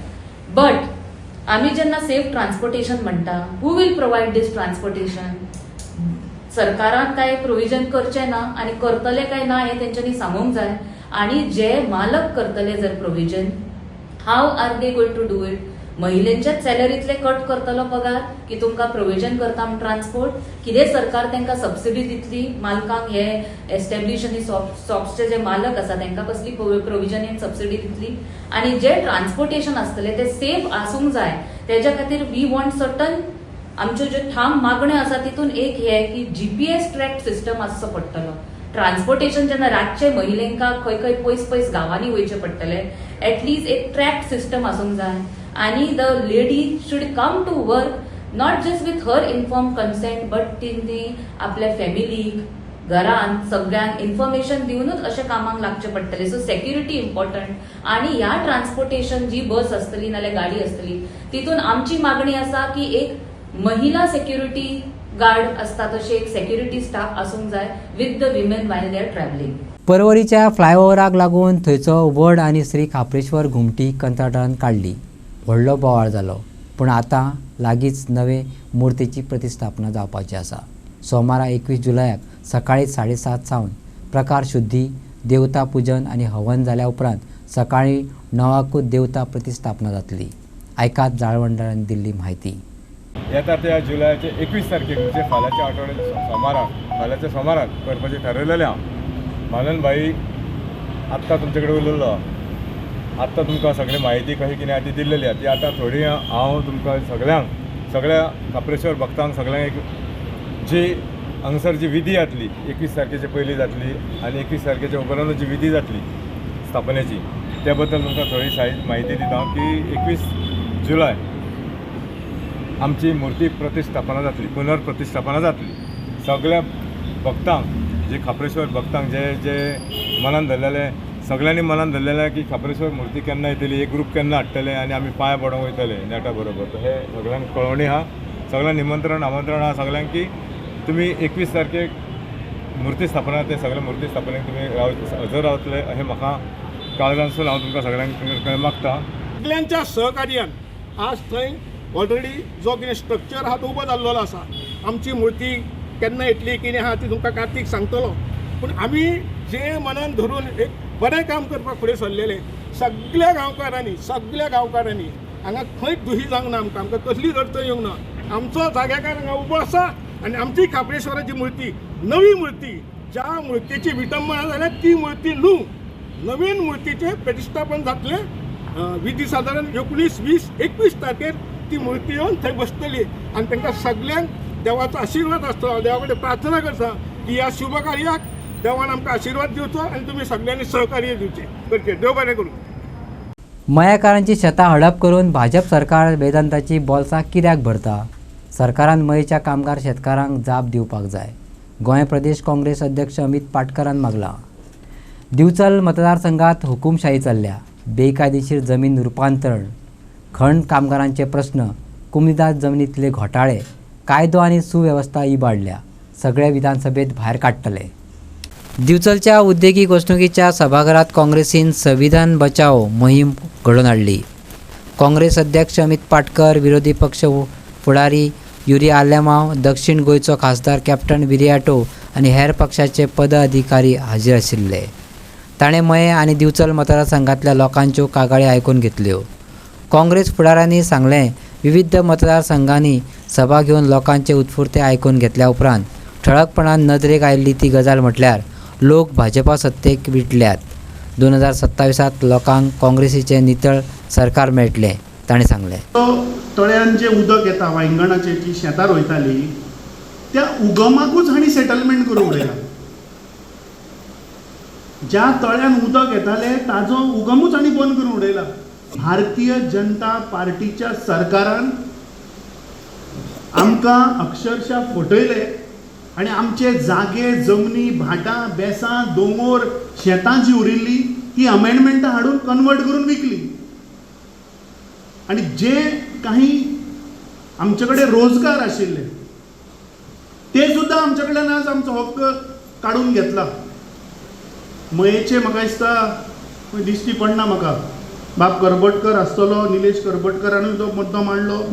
But आमी जेन्ना सेफ ट्रान्सपोर्टेशन म्हणटा, who will provide this transportation? सरकारान काय प्रोविजन करचे ना आणि करतले काय ना हे तेंच्यांनी सांगूंक जाय. आणि जे मालक करतले जर provision, how are they going to do it? महिलेंच्याच सॅलरीतले कट करतलो पगार की तुमकां प्रोविजन करता ट्रान्सपोर्ट? कितें सरकार तांकां सबसिडी दितली मालकांक? हे एस्टॅब्लिश आनी शॉप्सचे जे मालक आसा तांकां कसली प्रोविजन एंड सबसिडी दितली? आणि जे ट्रान्सपोर्टेशन आसतले ते सेफ आसूंक जाय. तेज्या खातीर वी वॉन्ट सर्टन आमच्यो ज्यो ठाम मागण्यो आसा तितून एक हे की जीपीएस ट्रॅक सिस्टम आसचो पडटलो. ट्रान्सपोर्टेशन जेन्ना रातचे महिलेंका खंय खंय पयस गांवांनी वयचे पडटले, एटलीस्ट एक ट्रॅक सिस्टम आसूंक जाय. आणि the lady should come to work not just with her inform consent but तिणी आपल्या फॅमिलीक, घरान सगळ्यांक इन्फॉर्मेशन दिवनूच अशें कामाक लागचे पडटले. So security important. आणि ह्या ट्रान्सपोर्टेशन जी बस आसतली नाल्यार गाडी आसतली तितून आमची मागणी आसा की एक महिला सेक्युरिटी गार्ड असता तशें एक सेक्युरिटी स्टाफ आसूंक जाय with the women while they are travelling. परवरीच्या फ्लायओव्हराक लागून थंयचो वड आनी श्री खापरेश्वर घुमटी कंत्राटान काडली. व्हडलो बोवाळ जालो. पूण आतां लागींच नवे मुर्तीची प्रतिस्थापना जावपाची आसा. सोमारा 21 जुलयाक सकाळी 7:30 सावन प्रकार शुद्धी, देवता पुजन आनी हवन जाल्या उपरांत सकाळी 9 देवता प्रतिस्थापना जातली. आयकात जाळवंडरान दिल्ली म्हायती. येता त्या जुलयाचे 21 तारखेक म्हणजे फाल्याच्या फाल्याच्या सोमाराक करपाचें ठरयलेलें हांव. मानन भाई आत्तां तुमचे कडेन उलयल्लो, आत्तां तुमकां सगळी म्हायती कशी कितें आहा ती दिल्लेली आहा. ती आतां थोडी हांव तुमकां सगळ्या खापरेश्वर भक्तांक सगळ्यांक एक जी हांगसर जी विधी जातली 21 तारखेचे पयलीं जातली आनी 21 तारखेच्या उपरांत जी विधी जातली स्थापनेची त्या बद्दल तुमकां थोडी म्हायती दिता की 21 जुलय आमची मुर्ती प्रतिस्थापना जातली, पुनर्प्रतिस्थापना जातली. सगळ्या भक्तांक, जे खापरेश्वर भक्तांक जे मनान धरलेले, सगळ्यांनी मनान धरलेलें की खापरेश्वर मुर्ती केन्ना येतली, एक ग्रूप केन्ना हाडटले आनी आमी पांय पडोंक वयतले नेटा बरोबर. हे सगळ्यांक कळोवणी आहा, सगळ्यांक निमंत्रण आमंत्रण आहा सगळ्यांक की तुमी 21 तारखेक मुर्ती स्थापना ते सगळे मुर्ती स्थापनेक तुमी हजर रावतले अशें म्हाका काळजांसून हांव तुमकां सगळ्यांक मागता. सगळ्यांच्या सहकार्यान आज थंय ऑलरेडी जो कितें स्ट्रक्चर आहा तो उबो जाल्लो आसा. आमची मुर्ती केन्ना येतली कितें आहा ती तुमकां कार्तिक सांगतलो. पूण आमी जे मनान धरून एक बरें काम करपाक फुडें सरलेले सगळ्या गांवकारांनी हांगा खंयच दुही जावंक ना. आमकां कसलीच अडचण येवंक ना. आमचो जाग्याकार हांगा उबो आसा आनी आमची खापरेश्वराची मुर्ती, नवी मुर्ती, ज्या मुर्तीची विटंबना जाल्यार ती मुर्ती न्हू, नवीन मुर्तीचें प्रतिश्ठापन जातलें विधी सादारण 19, 20, 21 तारखेर ती मुर्ती येवन थंय बसतली आनी तांकां सगळ्यांक देवाचो आशिर्वाद आसतलो. देवा कडेन प्रार्थना करता की ह्या शुभ कार्याक देवान आमकां आशिर्वाद दिवचो आनी तुमी सगळ्यांनी सहकार्य दिवचें करचें. देव बरें करूं. मयेकारांची शेतां हडप करून भाजप सरकार वेदांताची बोल्सां कित्याक भरता? सरकारान मयेच्या कामगार शेतकारांक जाप दिवपाक जाय. गोंय प्रदेश काँग्रेस अध्यक्ष अमित पाटकरान मागला. दिवचल मतदारसंघात हुकुमशाही चल्ल्या. बेकायदेशीर जमीन रूपांतरण, खंड कामगारांचे प्रश्न, कुमलीदाद जमनींतले घोटाळे, कायदो आनी सुवेवस्था इबाडल्या. सगळे विधानसभेत भायर काडटले. दिवचलच्या औद्योगिक वसणुकीच्या सभागृहात काँग्रेसीन संविधान बचाव मोहीम घडोवन हाडली. काँग्रेस अध्यक्ष अमित पाटकर, विरोधी पक्ष फुडारी युरी आलेमांव, दक्षिण गोंयचो खासदार कॅप्टन विरियाटो आनी हेर पक्षाचे पदाधिकारी हाजीर आशिल्ले. ताणें मये आनी दिवचल मतदारसंघांतल्या लोकांच्यो कागाळी आयकून घेतल्यो. काँग्रेस फुडाऱ्यांनी सांगलें, विविध मतदारसंघांनी सभा घेवन लोकांचे उत्फुर्ते आयकून घेतल्या उपरांत ठळकपणान नदरेक आयिल्ली ती गजाल म्हटल्यार लोक भाजपा सत्तेक विटल्यात. 2027 लोकांक काँग्रेसीचें नितळ सरकार मेळटलें, ताणें सांगलें. तळ्यान जें उदक येता वांयगणाचें जी शेतां रोयतालीं त्या उगमाकूच हांणी सेटलमेंट करून उडयला. ज्या तळ्यान उदक येतालें ताजो उगमूच हांणी बंद करून उडयला. भारतीय जनता पार्टीच्या सरकारान आमकां अक्षरशः फटयले आनी आमचे जागे, जमनी, भाटां, बेसां, दोंगोर, शेतां जी उरिल्ली ती अमेंडमेंटां हाडून कन्वर्ट करून विकली. आणि जे काही आमचे कडेन रोजगार आशिल्ले ते सुद्दां आमचे कडल्यान आज आमचो हक्क काडून घेतला. मयेचे म्हाका दिसता दिश्टी पडना म्हाका बाब करबटकर आसतलो, निलेश करबटकरानूय तो मुद्दो मांडलो,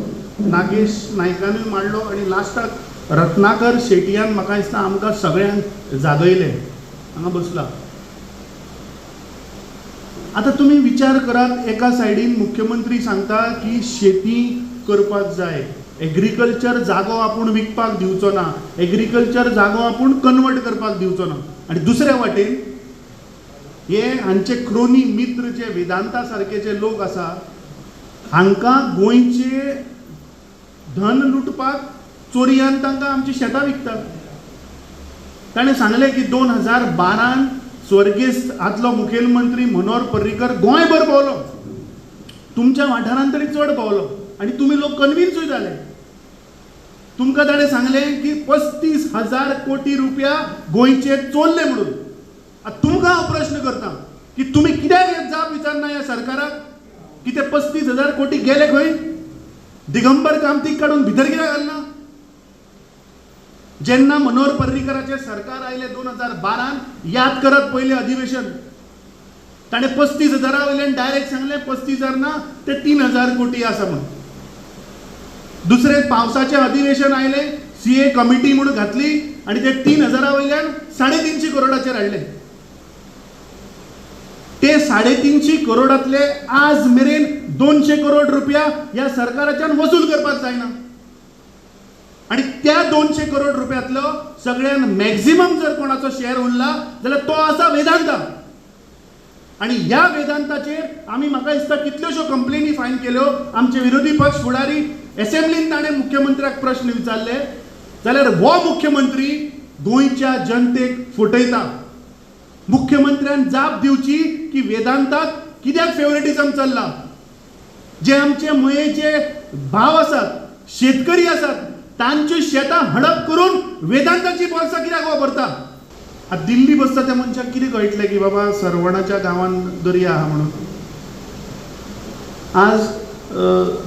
नागेश नायकानूय मांडलो आनी लास्टाक रत्नाकर शेटयान म्हाका दिसता आमकां सगळ्यांक जागयले हांगा बसला. आता तुम्ही विचार करात, एका सायडीन मुख्यमंत्री सांगता की शेती करपाक जाय, एग्रीकल्चर जागो आपूण विकपाक दिवचो ना, एग्रीकल्चर जागो आपूण कन्वर्ट करपाक दिवचो ना, आणि दुसऱ्या वाटेन हे हांचे क्रोनी मित्र जे वेदांता सारखे लोक आसा हांकां गोंयचे धन लुटपाक चोरयान तांकां आमची शेतां विकतात. ताणें सांगलें की 2012 स्वर्गेस्त आदलो मुखेलमंत्री मनोहर पर्रीकर गोंयभर भोंवलो, तुमच्या वाठारांत तरी चड भोंवलो आनी तुमी लोक कन्विन्सूय जाले. तुमकां ताणें सांगलें की 35,000 कोटी रुपया गोंयचे चोरले म्हणून. तुमकां हांव प्रश्न करता की तुमी कित्याक एक जाप विचारना ह्या सरकाराक की ते 35,000 कोटी गेले खंय? दिगंबर कामतीक काडून भितर कित्याक घालना? जेन्ना मनोहर पर्रीकराचे सरकार आयले 2012 याद करत पहिले अधिवेशन ताणें 35,000 वयल्यान डायरेक्ट सांगलें 35,000 ना ते 3,000 कोटी आसा म्हणून. दुसरे पावसाचे अधिवेशन आयले, सीए कमिटी म्हणून घातली आणि ते 3,000 वयल्यान 350 करोडाचेर हाडले. ते 350 करोडातले आज मेरेन 200 करोड रुपया ह्या सरकाराच्यान वसूल करपाक जायना. आणि त्या 200 करोड रुपयांतलो सगळ्यान मॅक्झिमम जर कोणाचो शेअर उरला जाल्यार तो आसा वेदांता. आणि ह्या वेदांताचेर आमी म्हाका दिसता कितल्योश्यो कंप्लेनी फायल केल्यो. आमचे विरोधी पक्ष फुडारी असेंब्लीन ताणें मुख्यमंत्र्याक प्रश्न विचारले जाल्यार हो मुख्यमंत्री गोंयच्या जनतेक फटयता. मुख्यमंत्र्यान जाप दिवची की वेदांताक कित्याक फेवरेटिझम चल्ला. जे आमचे मयेचे भाव आसात, शेतकरी आसात, तांची शेतां हडप करून वेदांताची बॉल्सां कित्याक वापरता. आता दिल्ली बसता त्या मनशाक कितें कळटलें की बाबा सरवणाच्या गांवांत दर्या आहा म्हणून. आज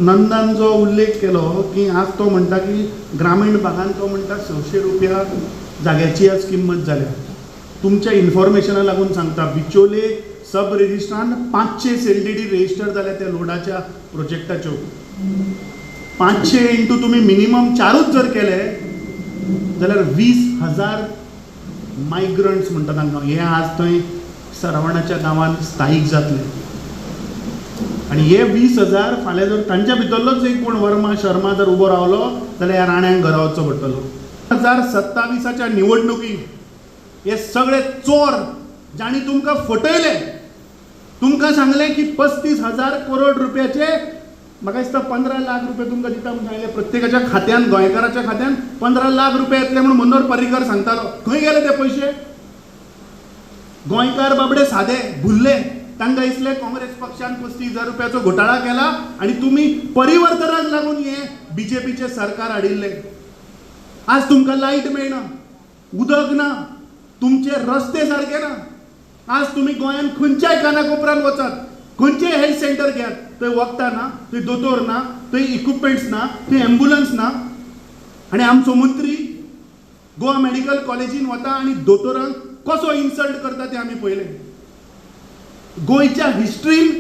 नंदान जो उल्लेख केलो की आज तो म्हणटा की ग्रामीण भागांत तो म्हणटा 600 रुपया जाग्याची आज किंमत जाल्या. तुमच्या इन्फॉर्मेशना लागून सांगता, बिचोले सब रेजिस्ट्रान 500 सेलडीडी रेजिस्टर जाल्या त्या लोडाच्या प्रोजेक्टाच्यो. 500 इंटू तुम्ही मिनिमम 4 जर केले जाल्यार 20,000 मायग्रंट्स म्हणटा तांकां हे आज थंय सरवणाच्या गांवांत स्थायीक जातले. आणि हे 20,000 फाल्यां जर तांच्या भितरलोच एक कोण वर्मा शर्मा जर उबो रावलो जाल्यार ह्या राण्यांक घरा वचचो पडटलो. 2027च्या निवडणुकीक हे सगळे चोर जाणी तुमकां फटयले, तुमकां सांगलें की 35,000 करोड रुपयाचे म्हाका दिसता 15 लाख रुपया तुमकां दिता म्हणून सांगलें. प्रत्येकाच्या खात्यान, गोंयकाराच्या खात्यान 15 लाख रुपया येतले म्हणून मनोहर पर्रीकर सांगतालो. खंय गेले ते पयशे? गोंयकार बाबडे सादे भुल्ले, तांकां दिसलें काँग्रेस पक्षान 35,000 रुपयाचो घोटाळा केला आणि तुम्ही परिवर्तनाक लागून हे बीजेपीचे सरकार हाडिल्ले. आज तुमकां लायट मेळना, उदक ना, तुमचे रस्ते सारके ना. आज तुम्ही गोंयान खंयच्याय कानाकोपऱ्यान वचात, खंयचेय हेल्थ सेंटर घेयात, थंय वखदां ना, थंय दोतोर ना, थंय इक्विपमेंट्स ना, थंय एम्ब्युलन्स ना. आणि आमचो मंत्री गोवा मेडिकल कॉलेजीन वता आणि दोतोरांक कसो इन्सल्ट करता ते आमी पळयले. गोंयच्या हिस्ट्रीन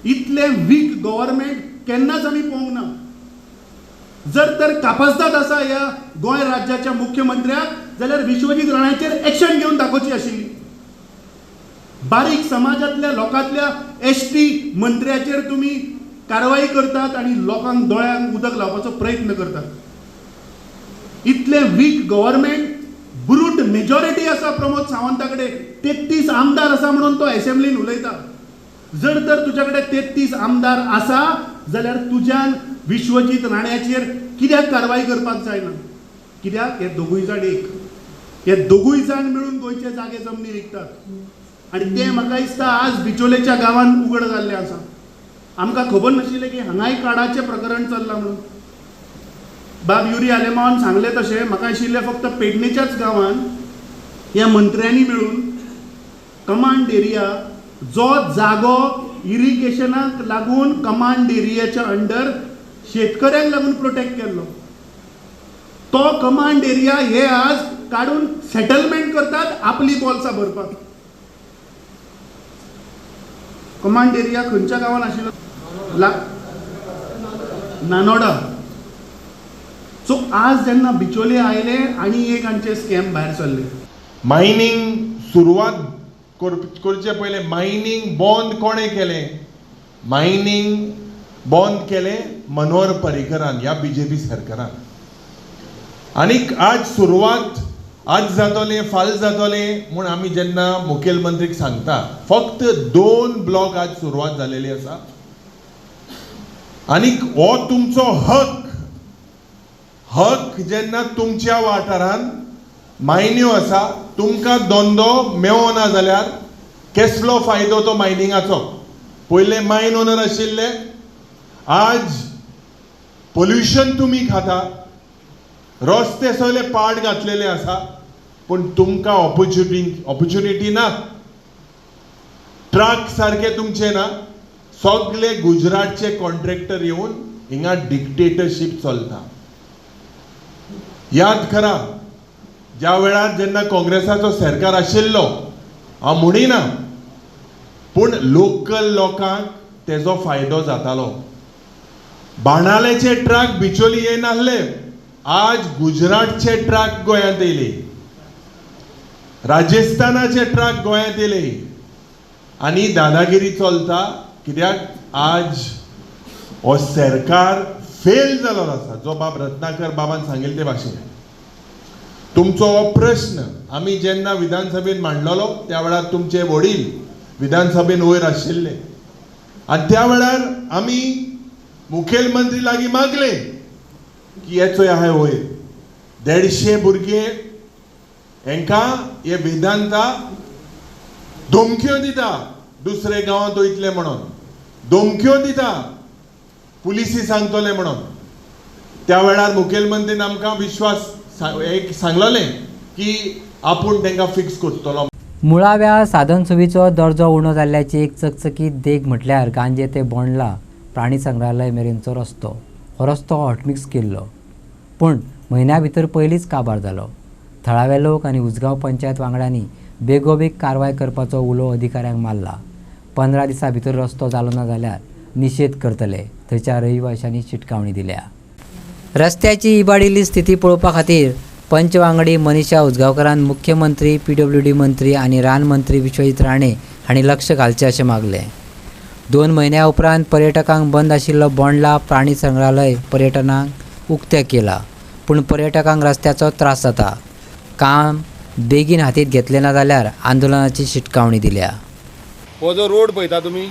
इतले वीक गव्हर्मेंट केन्नाच आमी पळोवंक ना. जर तर कापासदाद आसा ह्या गोंय राज्याच्या मुख्यमंत्र्याक जाल्यार विश्वजीत राणाचेर एक्शन घेवन दाखोवची आशिल्ली. बारीक समाजातल्या लोकांतल्या ST मंत्र्याचेर तुम्ही कारवाई करतात आणि लोकांक दोळ्यांक उदक लावपाचो प्रयत्न करतात. इतले वीक गव्हर्मेंट, ब्रूट मेजॉरिटी आसा प्रमोद सावंता कडेन, 33 आमदार आसा म्हणून तो असेंब्लीन उलयता. जर तर तुज्या कडेन 33 आमदार आसा जाल्यार तुज्यान विश्वजीत राण्याचेर कित्याक कारवाई करपाक जायना? कित्याक हे दोगूय जाण एक, हे दोगूय जाण मिळून गोंयचे जागे जमनी विकतात. आणि ते म्हाका दिसता आज बिचोलेच्या गांवांत उघड जाल्लें आसा. आमकां खबर नाशिल्लें की हांगाय काडाचें प्रकरण चल्लां म्हणून. बाब युरी आलेमावन सांगलें तशें म्हाका आशिल्लें फक्त पेडणेच्याच गांवांत ह्या मंत्र्यांनी मेळून कमांड एरिया, जो जागो इरिगेशनाक लागून कमांड एरियाच्या अंडर शेतकऱ्यांक लागून प्रोटेक्ट केल्लो, तो कमांड एरिया हे आज काडून सेटलमेंट करतात आपली पॉल्सां भरपाक. कमांड एरिया खंयच्या गांवांत आशिल्लो? नानोडा. सो आज जेन्ना बिचोले आयले आनी एक हांचे स्कॅम भायर सरले. मायनिंग सुरवात करचे पयले मायनिंग बंद कोणे केलें? मायनिंग बंद केलें मनोहर पर्रीकरान, ह्या BJP सरकारान. आनीक आज सुरवात आज जातोलें फाल जातोलें म्हूण आमी जेन्ना मुखेलमंत्रीक सांगता, फक्त 2 ब्लॉक आज सुरवात जालेली आसा. आनीक हो तुमचो हक जेन्ना तुमच्या वाठारान मायन्यो आसा, तुमकां धंदो मेळना जाल्यार कसलो फायदो तो मायनिंगाचो? पयले मायन ओनर आशिल्ले, आज पोल्युशन तुमी खाता, रस्ते सगळे पाड घातलेले आसा, पूण तुमकां ऑपॉर्च्युनिटी ना. ट्रक सारके तुमचे ना. सगळे गुजरातचे कॉन्ट्रॅक्टर येवन हिंगा डिक्टेटरशीप चलता. याद करा, ज्या वेळार जेन्ना काँग्रेसाचो सरकार आशिल्लो, हांव म्हणिना, पूण लोकल लोकांक तेजो फायदो जातालो. बाणालेचे ट्रक बिचोली येनासले, आज गुजरातचे ट्रक गोंयांत येयले, राजस्थानाचे ट्रक गोंयांत येयले. आनी दादागिरी चलता. कित्याक आज हो सरकार फेल जालो आसा, जो बाब रत्नाकर बाबान सांगिल्ले ते भाशेन. तुमचो हो प्रश्न आमी जेन्ना विधानसभेन मांडलेलो, त्या वेळार तुमचे वडील विधानसभेन वयर आशिल्ले, आनी त्या वेळार आमी मुखेलमंत्री लागीं मागले की येचो आहाय वयर 150 भुरगे हांकां हे वेदांता धमक्यो दिता, दुसरे गांवांत वयतले म्हणून धमक्यो दिता, पुलिसी सांगतले म्हणून. त्या वेळार मुखेलमंत्रीन आमकां विश्वास सांगलेलें की आपूण तांकां फिक्स करतलो. मुळाव्या साधन सुविधेचो दर्जो उणो जाल्ल्याची एक चकचकीत देख म्हटल्यार गांजे ते बोंडला प्राणी संग्रहालय मेरेनचो रस्तो. हो रस्तो हॉटमिक्स केल्लो, पूण म्हयन्या भितर पयलींच काबार जालो. थळावे लोक आनी उजगांव पंचायत वांगड्यांनी बेगोबेग कारवाय करपाचो उलो अधिकाऱ्यांक मारला. 15 दिसां भितर रस्तो जालो ना जाल्यार निशेध करतले, थंयच्या रहिवाशांनी शिटकावणी दिल्या. रस्त्याची इबाडिल्ली स्थिती पळोवपा खातीर पंचवांगडी मनीषा उजगांवकारान मुख्यमंत्री, PWD मंत्री आनी रान मंत्री विश्वजीत राणे हांणी लक्ष घालचें अशें मागलें. 2 म्हयन्या उपरांत पर्यटकांक बंद आशिल्लो बोंडला प्राणी संग्रहालय पर्यटनाक उक्तें केलां, पूण पर्यटकांक रस्त्याचो त्रास जाता. काम बेगीन हातींत घेतलें ना जाल्यार आंदोलनाची शिटकावणी दिल्या. हो जो रोड पळयता तुमी,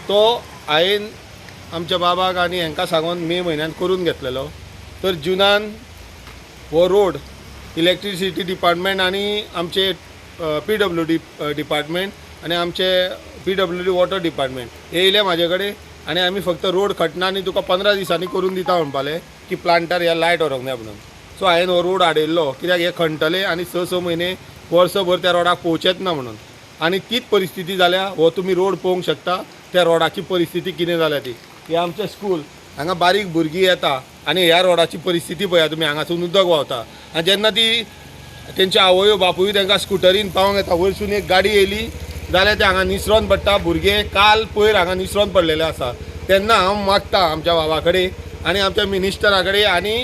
तो हांवें आमच्या बाबाक आनी हांकां सांगून मे म्हयन्यात करून घेतलेलो. तर जुनान हो रोड इलेक्ट्रिसिटी डिपार्टमेंट आनी आमचे PWD डिपार्टमेंट आनी आमचे PWD वॉटर डिपार्टमेंट हे येयले म्हाजे कडेन, आनी आमी फक्त रोड खटना आनी तुका 15 दिसांनी करून दिता म्हणपाले की प्लांटार ह्या लायट व्हरोंक जाय म्हणून. सो हांवें हो रोड हाडयल्लो, कित्याक हे खणटले आनी 6 म्हयने वर्सभर त्या रोडाक पोवचेच ना म्हणून. आनी तीच परिस्थिती जाल्या. हो तुमी रोड पळोवंक शकता, त्या रोडाची परिस्थिती कितें जाल्या ती. हे आमचें स्कूल, हांगा बारीक भुरगीं येता आनी ह्या रोडाची परिस्थिती पळया तुमी, हांगासून उदक व्हांवता. आनी जेन्ना ती तेंचे आवयो बापूय तांकां स्कुटरीन पावोंक येता. वयरसून एक गाडी येयली जाल्यार ते हांगा निसरोन पडटा. भुरगे काल पयर हांगा निसरोन पडलेले आसा. तेन्ना हांव मागता आमच्या भावा कडेन आनी आमच्या मिनिस्टरा कडेन आनी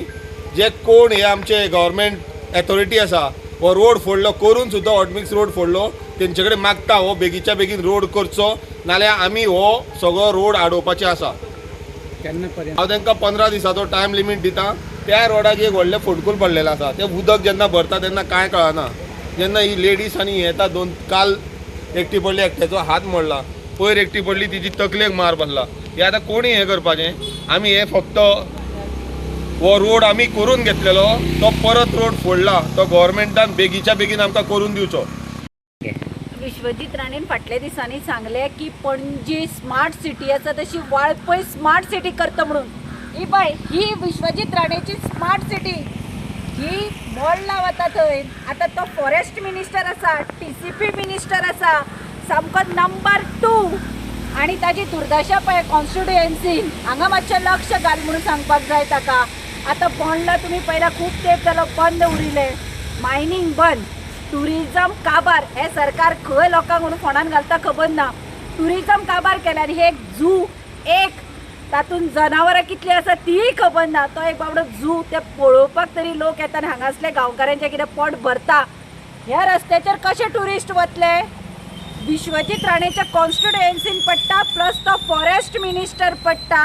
जे कोण हे आमचे गव्हर्मेंट एथॉरिटी आसा हो रोड फोडलो करून सुद्दां हॉटमिक्स रोड फोडलो तेंचे कडेन मागता हो बेगीच्या बेगीन रोड करचो नाल्यार आमी हो सगळो रोड आडोवपाचे आसा. हांव तांकां 15 दिसाचो टायम लिमीट दिता. त्या रोडाक एक व्हडलें फोटकूल पडलेलें आसा. तें उदक जेन्ना भरता तेन्ना कांय कळना. जेन्ना ही लेडीज आनी येता दोन काल एकटी पडली एकट्याचो हात मोडला पयर एकटी पडली तिची तकलेक मार बसला. हे आतां कोणी हें करपाचें. आमी हे फक्त हो रोड आमी करून घेतलेलो तो परत रोड फोडला तो गव्हर्मेंटान बेगीच्या बेगीन आमकां करून दिवचो. विश्वजीत राणेन फाटल्या दिसांनी सांगले की पणजी स्मार्ट सिटी आसा तशी वाळपय स्मार्ट सिटी करता म्हणून. ही पळय ही विश्वजीत राणेची स्मार्ट सिटी ही मोडला वता थंय. आतां तो फॉरेस्ट मिनिस्टर आसा TCP मिनिस्टर आसा सामको नंबर 2 आनी ताजी दुर्दशा पळय कॉन्स्टिट्युएन्सीन हांगा मातशें लक्ष घाल म्हणून सांगपाक जाय ताका. आतां बोंडला तुमी पळयला खूब तेंप जालो बंद उरिले. मायनींग बंद, टुरिजम काबार. हे सरकार खंय लोकांक म्हणून फोंडान घालता खबर ना. टुरिजम काबार केला आनी हे झू एक तातूंत जनावरां कितलीं आसा तीय खबर ना. तो एक बाबडो झू ते पळोवपाक तरी लोक येता आनी हांगासले गांवकारांचें कितें पोट भरता. ह्या रस्त्याचेर कशे ट्युरिस्ट वतले. विश्वजीत राणेच्या कॉन्स्टिट्युएन्सीन पडटा प्लस तो फॉरेस्ट मिनिस्टर पडटा.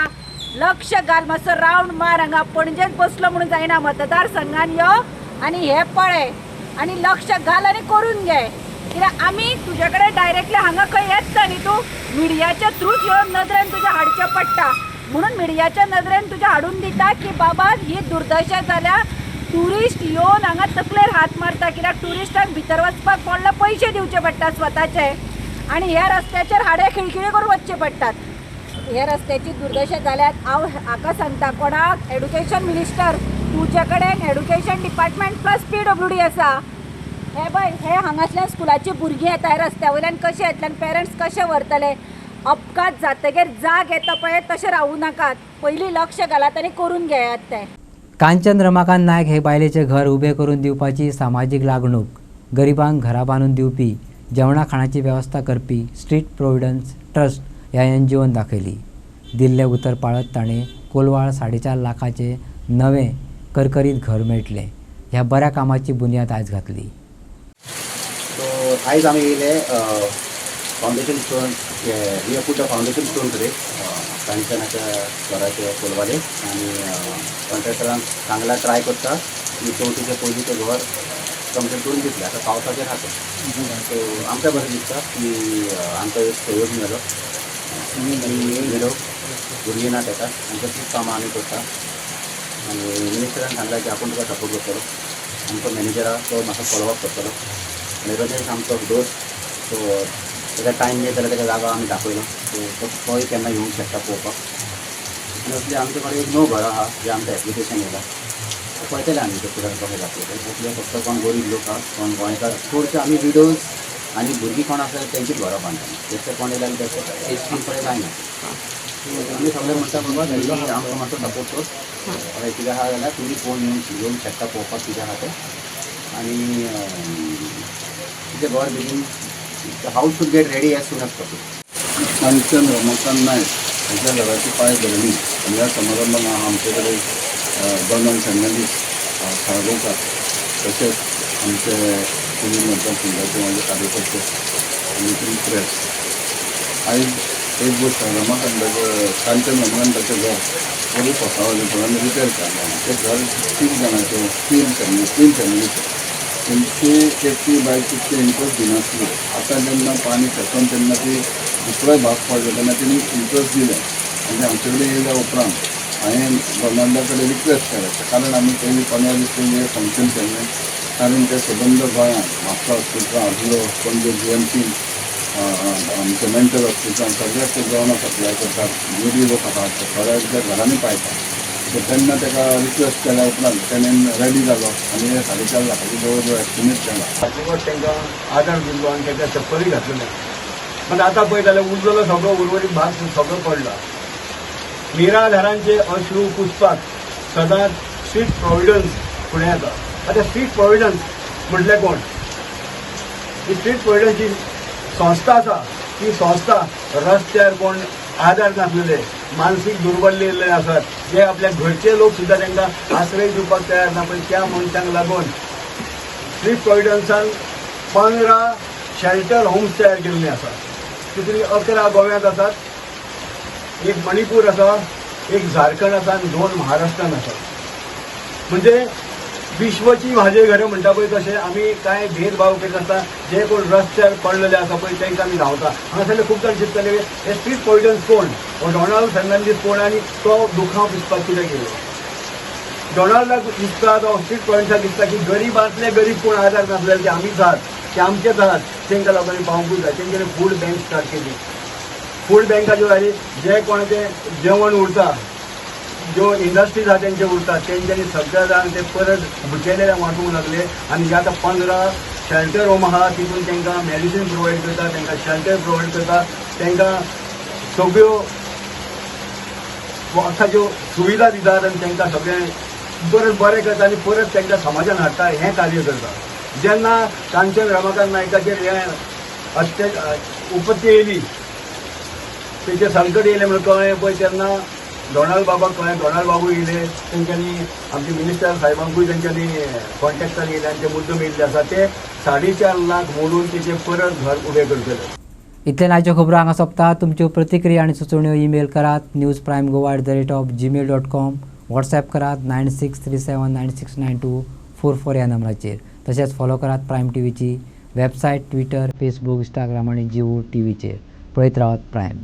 लक्ष घाल मातसो रावंड मार. हांगा पणजेत बसलो म्हणून जायना मतदारसंघान यो आनी हे पळय आनी लक्ष घाल आनी करून घे. कित्याक आमी तुजे कडेन डायरेक्टली हांगा खंय येत ना न्ही. तूं मिडियाच्या थ्रूच ह्यो नदरेन तुज्या हाडचें पडटा म्हणून मिडियाच्या नदरेन तुज्या हाडून दिता की बाबा ही दुर्दशा जाल्या. ट्युरिस्ट येवन हांगा तकलेर हात मारता कित्याक ट्युरिस्टांक भितर वचपाक पडला पयशे दिवचे पडटा स्वताचे आनी ह्या रस्त्याचेर हाडे खिळखिळे करून वचचे पडटात. ह्या रस्त्याची दुर्दशा जाल्यार हांव हाका सांगता कोणाक एड्युकेशन मिनिस्टर तुजे कडेन एड्युकेशन डिपार्टमेंट प्लस PWD आसा. हे पळय हे हांगासल्यान स्कुलाची भुरगीं येता ह्या रस्त्या वयल्यान कशे येतले पेरंट्स कशे व्हरतले. अपघात जातकीर जाग येता पळय तशें रावूं नाकात. पयलीं लक्ष घालात आनी करून घेयात ते. कांचन रमाकांत नायक हे बायलेचे घर उबें करून दिवपाची सामाजीक लागणूक. गरिबांक घरां बांदून दिवपी जेवणा खाणाची वेवस्था करपी स्ट्रीट प्रोविडन्स ट्रस्ट ह्या NGOन दाखयली. दिल्ले उतर पाळत ताणें कोलवाळ 4.5 लाखाचे नवें करकरीत घर मेळटलें. ह्या बऱ्या कामाची बुनयाद आयज घातली. सो आयज आमी येयले foundation stone we have put a foundation stone today कांचनाच्या घराचे कोलवाले आनी कॉन्ट्रॅक्टरान चांगला ट्राय करता की चवथीचे पयलीं तें घर कंप्लीट करून दितलें. आतां पावसाचेर आसा सो आमकां बरें दिसता की आमकां एक सहयोग मेळ्ळो. विडो भुरगीं ना तेका आमकां खूब कामां आमी करता आनी मिनिस्टरान सांगलां की आपूण तुका सपोर्ट करतलो. आमचो मॅनेजरा तो म्हाका फॉलोअप करतलो आनी रमेश आमचो दोस्त सो तेका टायम मेळत जाल्यार तेका जागो आमी दाखयलो. सो तोय केन्ना येवंक शकता पळोवपाक. आनी असले आमचे कडेन एक 9 घरां आहा जे आमचें एप्लिकेशन येयलां पळयतले आमी ते फुडें कशें जातलें. असले फक्त कोण गरीब लोक आहा कोण गोंयकार चडशे आमी विडोज आनी भुरगीं कोण आसा तेंचीच घरां बांदता. तेचे कोण येयले आनी तेचे कडेन जायना. आमी सगळे म्हणटा बाबा तेंचो आमकां मातसो सपोर्ट कर. हय कितें आहा जाल्यार तुमी कोण येवंक शकता पळोवपाक कितें आहा तें. आनी कितें घर बेगीन house should get ready as soon as possible. Kanchan Ramakant Naik हाच्या घराची पांय धरली. ह्या समारंभात आमचे कडेन दोन फेमिलीज साळगांवकार तशेंच आमचे पुणे मतदारसंघाचे माझे कार्यकर्ते आनी प्रेस. आयज एक गोष्ट रमाकांताचें कांचन रमाकांताचें घर बरी पोसावलेपणान रिपेर केलें. तें घर 3 जाणांचें 3 फॅमिलीचें. तेंची एकटी बायल तितके इंट्रस्ट दिनासली. आतां जेन्ना पाणी खेचून तेन्ना ती दुसरोय भाग पडलो तेन्ना तेणी इंट्रस्ट दिलें आनी आमचे कडेन येयल्या उपरांत हांवें गव्हर्मेंटा कडेन रिक्वेस्ट केलें. कारण आमी पयलीं 15 दीस पयलीं फंक्शन केल्लें कारण ते सबंद गोंयांत म्हापसा हॉस्पिटलां आसलो पणजे GMC आमचे मेंटल हॉस्पिटलांत सगळ्याक ते जेवणां सप्लाय करतात. निडी लोक आसात थोड्या घरांनी पायता. सो तेन्ना ताका रिक्वेस्ट केल्या उपरांत तेणेन रेडी जालो आनी हे 4.5 लाखाची जवळ जवळ एस्टिमेट केला. फाटीवर तांकां आदार दिल्लो आनी तांकां चप्पली घातलेले. पण आतां पळय जाल्यार उरलेलो सगळो उर्वरीत भाग सगळो पडला. निराधारांचे अश्रू पुसपाक सदांच स्ट्रीट प्रोविडन्स फुडें येता. आतां स्ट्रीट प्रोविडन्स म्हटले कोण? ही स्ट्रीट पॉयडनची संस्था आसा, ती संस्था रस्त्यार कोण आधार नासलेले, मानसीक दुर्बल्लेले आसात, जे आपल्या घरचे लोक सुद्दां तांकां आश्रय दिवपाक तयार ना, पण त्या मनशांक लागून स्ट्रीट पॉयडन्सान 15 शेल्टर होम्स तयार केल्ले आसात. तितून 11 गोव्यात आसात, एक मणिपूर आसा, एक झारखंड आसा आनी 2 महाराष्ट्रान आसात. म्हणजे विश्वची म्हाजे घरं म्हणटा पळय तशें आमी कांय भेदभाव करीत नासता. जे कोण रस्त्यार पडलेले आसा पळय तांकां आमी धांवता. हांगासरले खूब जाण चिंतताले हे स्ट्रीट पॉयडन्स कोण, हो डॉनाल्ड फर्नांडीस कोण आनी तो दुखांव पिसपाक कितें केलो. डॉनाल्डाक दिसता, तो स्ट्रीट पॉयडन्साक दिसता की गरीबांतले गरीब कोण आधार नासलेले ते आमीच आहात, ते आमचेच आहात, तांकां लागून पावूंकूच जाय. तेंच्यांनी फूड बँक स्टार्ट केली. फूड बँकाच्यो जाली, जे कोणाचें जेवण उरता, ज्यो इंडस्ट्रीज आहा तेंचे उरता, तेंच्यांनी सगळ्या जाण ते परत भुकेलेल्या वांटूंक लागले. आनी जे आतां 15 शेल्टर होम आहा तितून तांकां मेडिसीन प्रोवायड करता, तांकां शेल्टर प्रोवायड करता, तांकां सगळ्यो वखदाच्यो सुविधा दितात आनी तांकां सगळें परत बरें करता आनी परत तांकां समाजान हाडटा. हें कार्य करता. जेन्ना कांचन रमाकांत नायकाचेर हें उपत्ती येयली, तेचेर संकट येयलें म्हणून कळ्ळें पळय, तेन्ना डॉनाल्ड बाबाक कळ्ळें. डॉनाल्ड बाबू येयले, तेंच्यांनी आमचे मिनिस्टर साहेबांकूय तेंच्यांनी कॉन्टॅक्टार येयले आनी ते मुद्दम येयल्ले आसा ते 4.5 लाख मोडून तेचें परत घर उबें करतले. इतले आयच्यो खबरो हांगा सोंपतात. तुमच्यो प्रतिक्रिया आनी सुचोवण्यो ईमेल करात newsprimegoa@gmail.com. व्हॉट्सॲप करात 9637969244 ह्या नंबराचेर. तशेंच फॉलो करात प्रायम टीव्हीची वेबसायट, ट्विटर, फेसबूक, इंस्टाग्राम आनी जिओ टीव्हीचेर. पळयत रावात प्रायम.